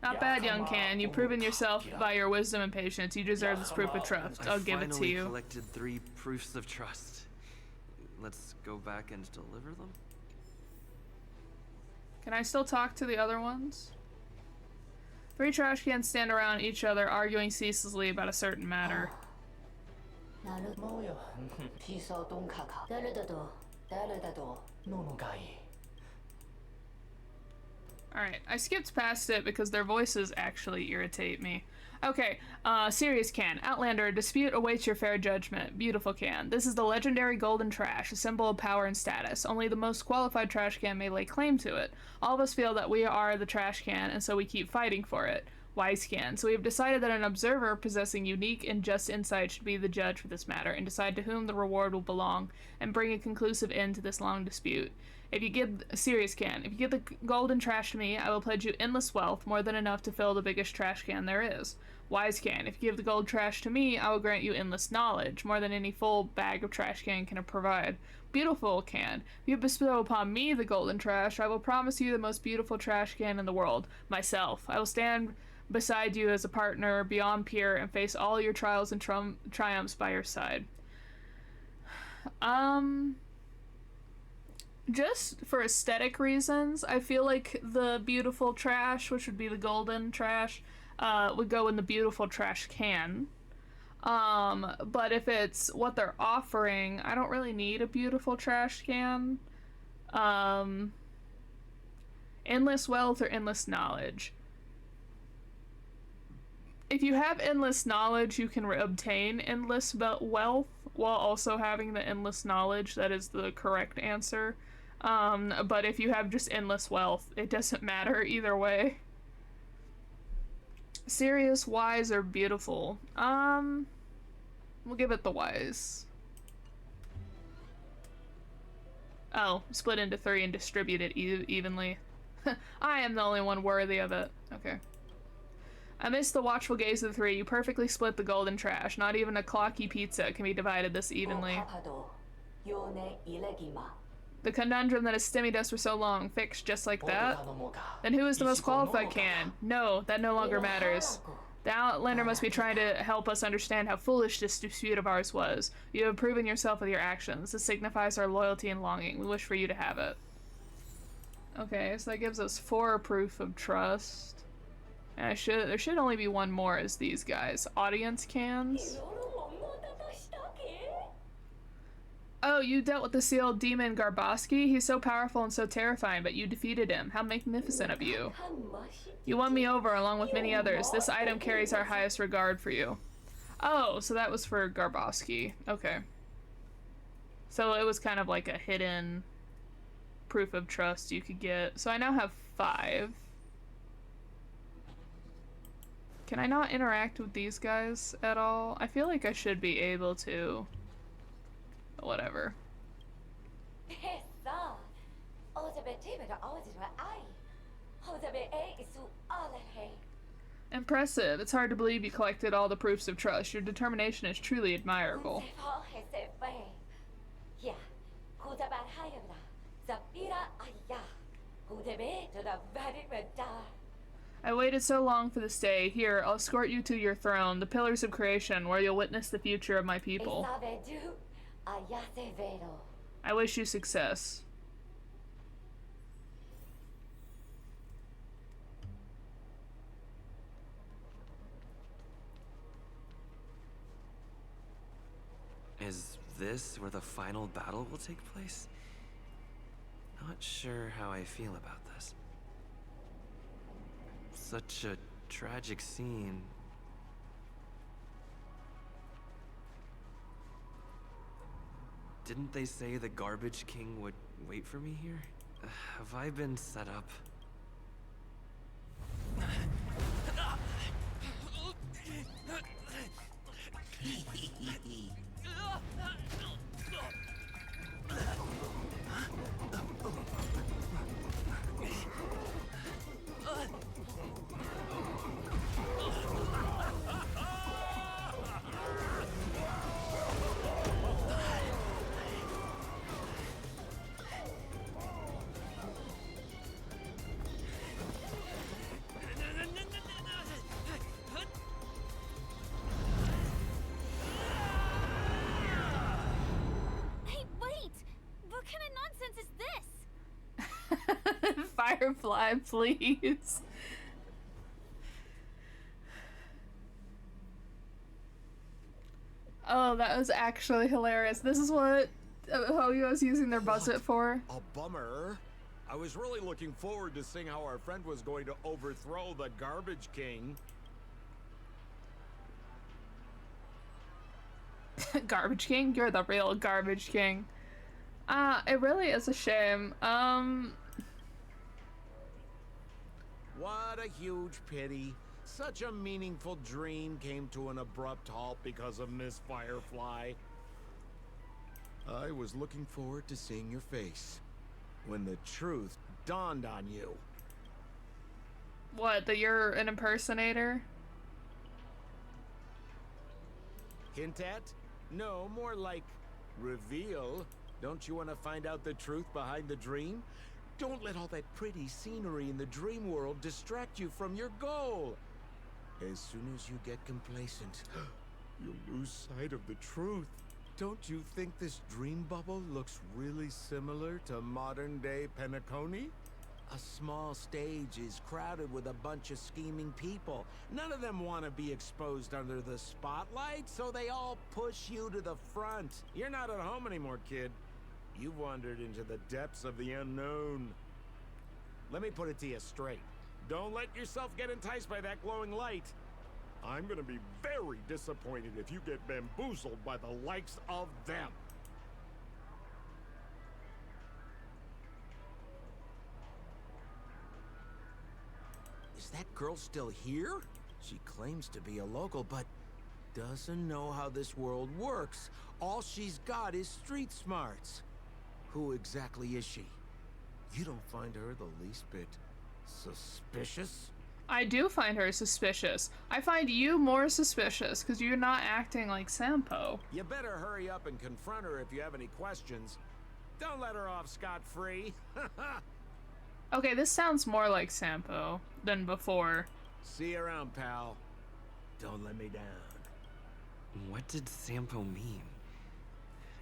Not bad, young Can. You've proven yourself by your wisdom and patience. You deserve this proof of trust. I'll give it to you. I finally collected 3 proofs of trust. Let's go back and deliver them? Can I still talk to the other ones? 3 trash cans stand around each other, arguing ceaselessly about a certain matter. Alright, I skipped past it because their voices actually irritate me. Okay, Serious Can. Outlander, a dispute awaits your fair judgment. Beautiful Can. This is the legendary golden trash, a symbol of power and status. Only the most qualified trash can may lay claim to it. All of us feel that we are the trash can, and so we keep fighting for it. Wise Can. So we have decided that an observer possessing unique and just insight should be the judge for this matter, and decide to whom the reward will belong, and bring a conclusive end to this long dispute. If you give Serious Can, if you give the golden trash to me, I will pledge you endless wealth, more than enough to fill the biggest trash can there is. Wise Can, if you give the gold trash to me, I will grant you endless knowledge, more than any full bag of trash can provide. Beautiful Can, if you bestow upon me the golden trash, I will promise you the most beautiful trash can in the world, myself. I will stand beside you as a partner, beyond peer, and face all your trials and triumphs by your side. Just for aesthetic reasons, I feel like the beautiful trash, which would be the golden trash, would go in the beautiful trash can. But if it's what they're offering, I don't really need a beautiful trash can. Endless wealth or endless knowledge. If you have endless knowledge, you can obtain endless wealth while also having the endless knowledge. That is the correct answer. But if you have just endless wealth, it doesn't matter either way. Serious, wise, or beautiful? We'll give it the wise. Oh, split into 3 and distribute it evenly. I am the only one worthy of it. Okay. Amidst the watchful gaze of the 3, you perfectly split the golden trash. Not even a clocky pizza can be divided this evenly. The conundrum that has stymied us for so long, fixed just like that? Then who is the most qualified can? No, that no longer matters. The Outlander must be trying to help us understand how foolish this dispute of ours was. You have proven yourself with your actions. This signifies our loyalty and longing. We wish for you to have it. Okay, so that gives us 4 proof of trust. And there should only be one more as these guys. Audience cans. Oh, you dealt with the sealed demon Garboski? He's so powerful and so terrifying, but you defeated him. How magnificent of you. You won me over along with many others. This item carries our highest regard for you. Oh, so that was for Garboski. Okay. So it was kind of like a hidden proof of trust you could get. So I now have 5. Can I not interact with these guys at all? I feel like I should be able to. Whatever. Impressive. It's hard to believe you collected all the proofs of trust. Your determination is truly admirable. I waited so long for this day. Here, I'll escort you to your throne, the pillars of creation, where you'll witness the future of my people. I wish you success. Is this where the final battle will take place? Not sure how I feel about this. Such a tragic scene. Didn't they say the Garbage King would wait for me here? Have I been set up? Firefly, please. Oh, that was actually hilarious. This is what Hoyo was using their budget for. A bummer. I was really looking forward to seeing how our friend was going to overthrow the Garbage King. Garbage King? You're the real Garbage King. It really is a shame. What a huge pity. Such a meaningful dream came to an abrupt halt because of Miss Firefly. I was looking forward to seeing your face when the truth dawned on you. What, that you're an impersonator? Hint at? No, more like reveal. Don't you want to find out the truth behind the dream? Don't let all that pretty scenery in the dream world distract you from your goal. As soon as you get complacent, you'll lose sight of the truth. Don't you think this dream bubble looks really similar to modern-day Penacony? A small stage is crowded with a bunch of scheming people. None of them want to be exposed under the spotlight, so they all push you to the front. You're not at home anymore, kid. You've wandered into the depths of the unknown. Let me put it to you straight. Don't let yourself get enticed by that glowing light. I'm gonna be very disappointed if you get bamboozled by the likes of them. Is that girl still here? She claims to be a local, but doesn't know how this world works. All she's got is street smarts. Who exactly is she? You don't find her the least bit suspicious? I do find her suspicious. I find you more suspicious because you're not acting like Sampo. You better hurry up and confront her if you have any questions. Don't let her off scot-free. Okay, this sounds more like Sampo than before. See you around, pal. Don't let me down. What did Sampo mean?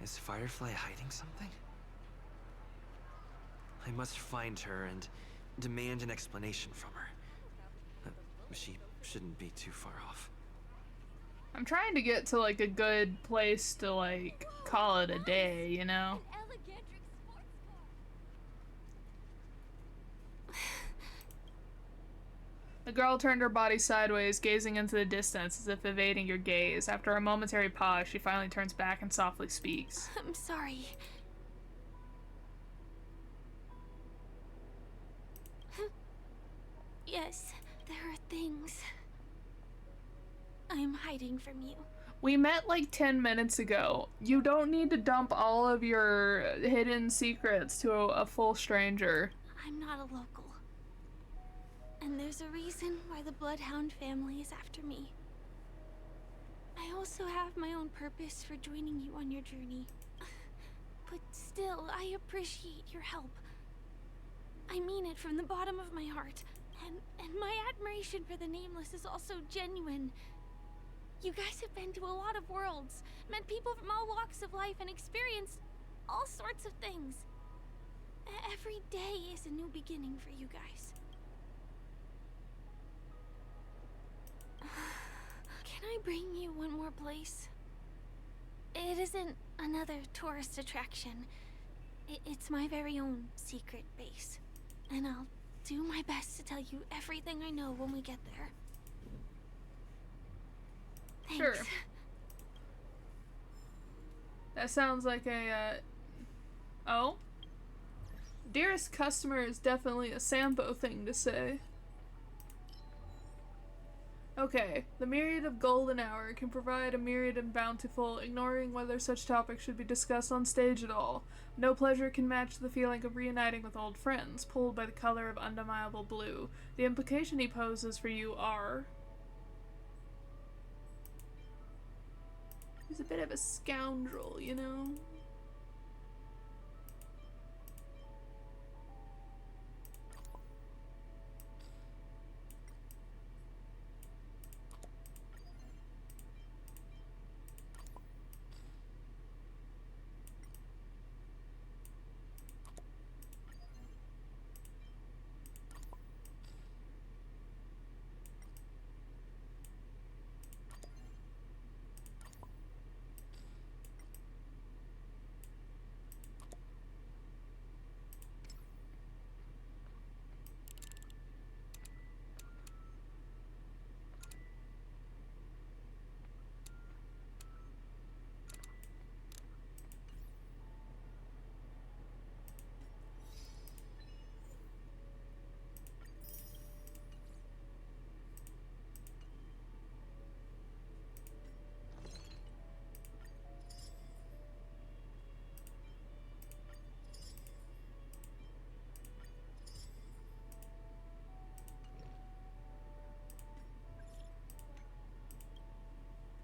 Is Firefly hiding something? I must find her and demand an explanation from her. She shouldn't be too far off. I'm trying to get to like a good place to like call it a day, you know? The girl turned her body sideways, gazing into the distance as if evading your gaze. After a momentary pause, she finally turns back and softly speaks. I'm sorry. Yes, there are things I'm hiding from you. We met like 10 minutes ago. You don't need to dump all of your hidden secrets to a full stranger. I'm not a local. And there's a reason why the Bloodhound family is after me. I also have my own purpose for joining you on your journey. But still, I appreciate your help. I mean it from the bottom of my heart. And my admiration for the Nameless is also genuine. You guys have been to a lot of worlds, met people from all walks of life, and experienced all sorts of things. Every day is a new beginning for you guys. Can I bring you one more place? It isn't another tourist attraction. It's my very own secret base. And I'll do my best to tell you everything I know when we get there. Thanks. Sure. That sounds like a, oh? Dearest customer is definitely a Sampo thing to say. Okay, the myriad of golden hour can provide a myriad and bountiful, ignoring whether such topics should be discussed on stage at all. No pleasure can match the feeling of reuniting with old friends, pulled by the color of undeniable blue. The implication he poses for you are... He's a bit of a scoundrel, you know?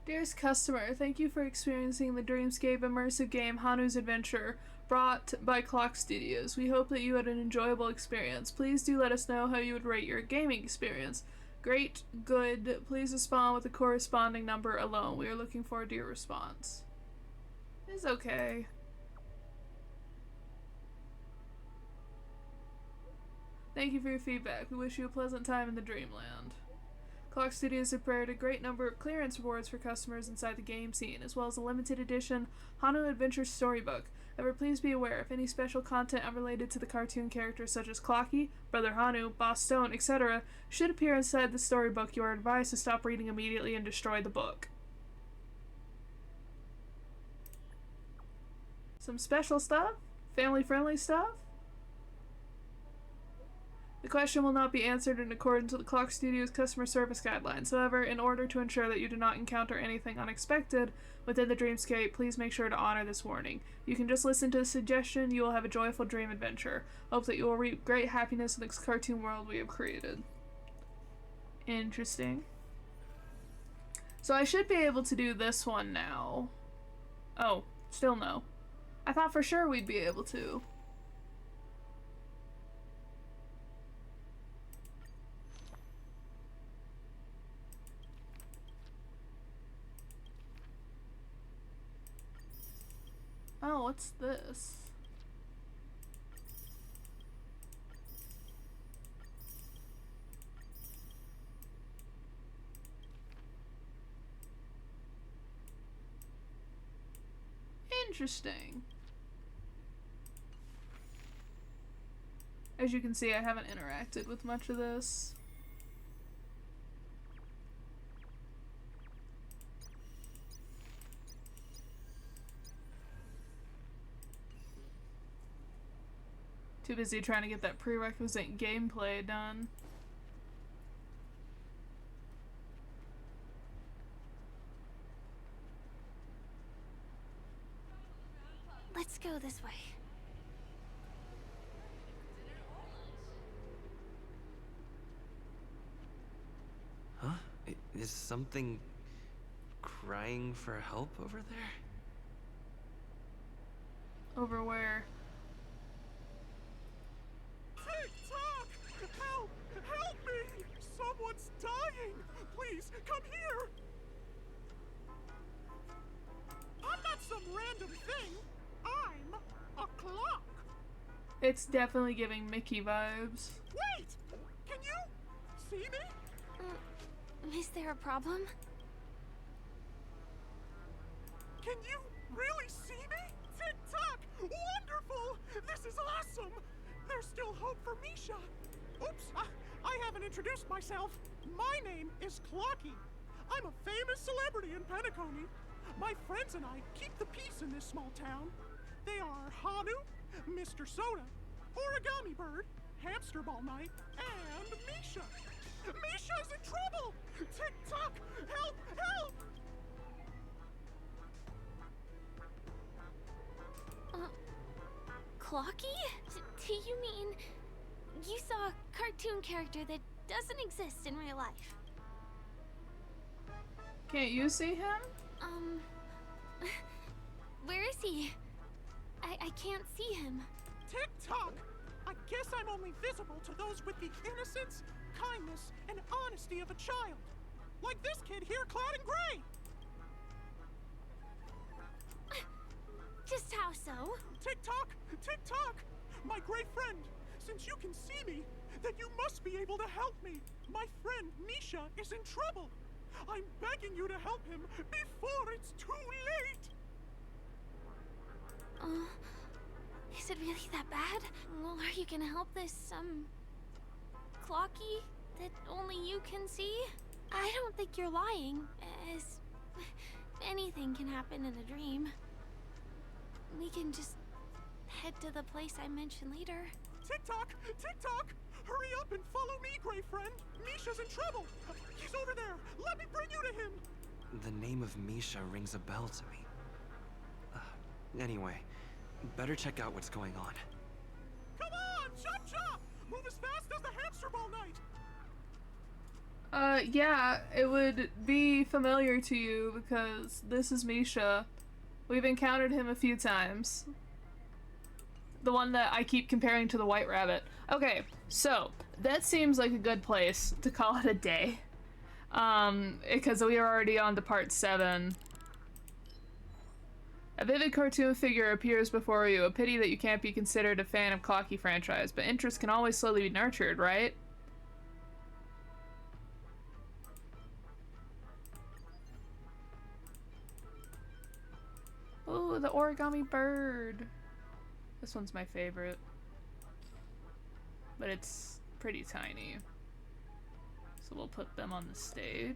Dearest customer, thank you for experiencing the Dreamscape immersive game Hanu's Adventure, brought by Clock Studios. We hope that you had an enjoyable experience. Please do let us know how you would rate your gaming experience. Great, good, please respond with the corresponding number alone. We are looking forward to your response. It's okay. Thank you for your feedback. We wish you a pleasant time in the Dreamland. Clock Studios have prepared a great number of clearance rewards for customers inside the game scene, as well as a limited edition Hanu Adventure storybook. However, please be aware, if any special content unrelated to the cartoon characters such as Clocky, Brother Hanu, Boss Stone, etc. should appear inside the storybook, you are advised to stop reading immediately and destroy the book. Some special stuff? Family-friendly stuff? The question will not be answered in accordance with the Clock Studios customer service guidelines. However, in order to ensure that you do not encounter anything unexpected within the dreamscape, please make sure to honor this warning. You can just listen to the suggestion. You will have a joyful dream adventure. Hope that you will reap great happiness in this cartoon world we have created. Interesting. So I should be able to do this one now. Oh, still no. I thought for sure we'd be able to. Oh, what's this? Interesting. As you can see, I haven't interacted with much of this. Too busy trying to get that prerequisite gameplay done. Let's go this way. Huh? Is something crying for help over there? Over where? Tick-tock! Help! Help me! Someone's dying! Please, come here! I'm not some random thing. I'm a clock. It's definitely giving Mickey vibes. Wait! Can you see me? Is there a problem? Can you really see me? Tick-tock! Wonderful! This is awesome! There's still hope for Misha. Oops, I haven't introduced myself. My name is Clocky. I'm a famous celebrity in Penacony. My friends and I keep the peace in this small town. They are Hanu, Mr. Soda, Origami Bird, Hamster Ball Night, and Misha. Misha's in trouble! Tick-tock! Help! Help! Clocky? Do you mean you saw a cartoon character that doesn't exist in real life? Can't you see him? Where is he? I can't see him. Tick-tock! I guess I'm only visible to those with the innocence, kindness, and honesty of a child. Like this kid here clad in gray. Just how so? Tick-tock! Tick-tock! My great friend, since you can see me, then you must be able to help me. My friend Misha is in trouble. I'm begging you to help him before it's too late. Is it really that bad? Well, are you gonna help this, Clocky that only you can see? I don't think you're lying, as anything can happen in a dream. We can just head to the place I mentioned later. Tick-tock! Tick-tock! Hurry up and follow me, gray friend. Misha's in trouble. He's over there. Let me bring you to him. The name of Misha rings a bell to me. Anyway, better check out what's going on. Come on, chop chop! Move as fast as the hamster ball night. Yeah, it would be familiar to you because this is Misha. We've encountered him a few times. The one that I keep comparing to the White Rabbit. Okay, so that seems like a good place to call it a day. Because we are already on to part 7. A vivid cartoon figure appears before you. A pity that you can't be considered a fan of Clocky franchise, but interest can always slowly be nurtured, right? Ooh, the origami bird. This one's my favorite. But it's pretty tiny. So we'll put them on the stage.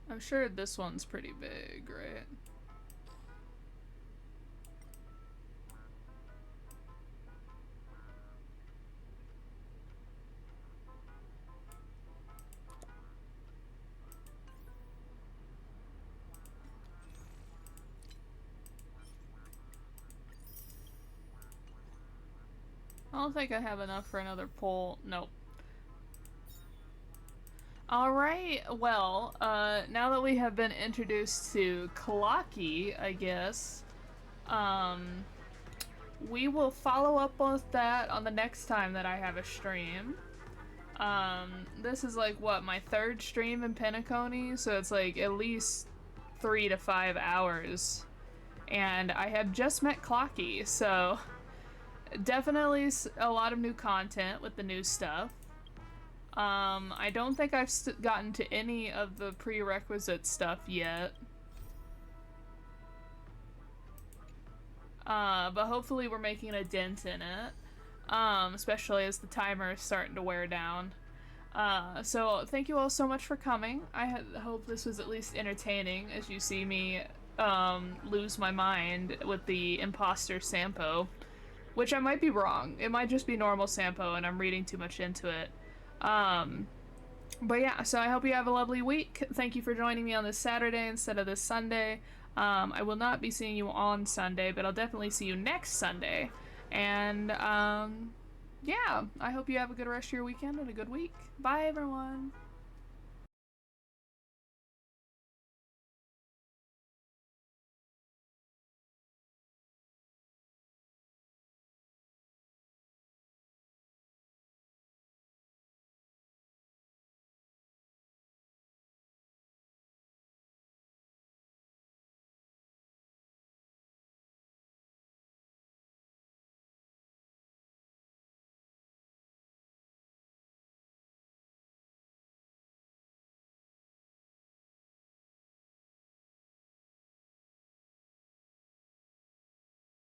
I'm sure this one's pretty big, right? I don't think I have enough for another pole. Nope. Alright, well, now that we have been introduced to Clocky, I guess, we will follow up with that on the next time that I have a stream. This is like, what, my third stream in Penacony, so it's like at least 3 to 5 hours. And I have just met Clocky, so definitely a lot of new content with the new stuff. I don't think I've gotten to any of the prerequisite stuff yet. But hopefully we're making a dent in it. Especially as the timer is starting to wear down. So thank you all so much for coming. I hope this was at least entertaining as you see me lose my mind with the Imposter Sampo. Which I might be wrong. It might just be normal Sampo and I'm reading too much into it. But yeah, so I hope you have a lovely week. Thank you for joining me on this Saturday instead of this Sunday. I will not be seeing you on Sunday, but I'll definitely see you next Sunday. And, yeah, I hope you have a good rest of your weekend and a good week. Bye, everyone!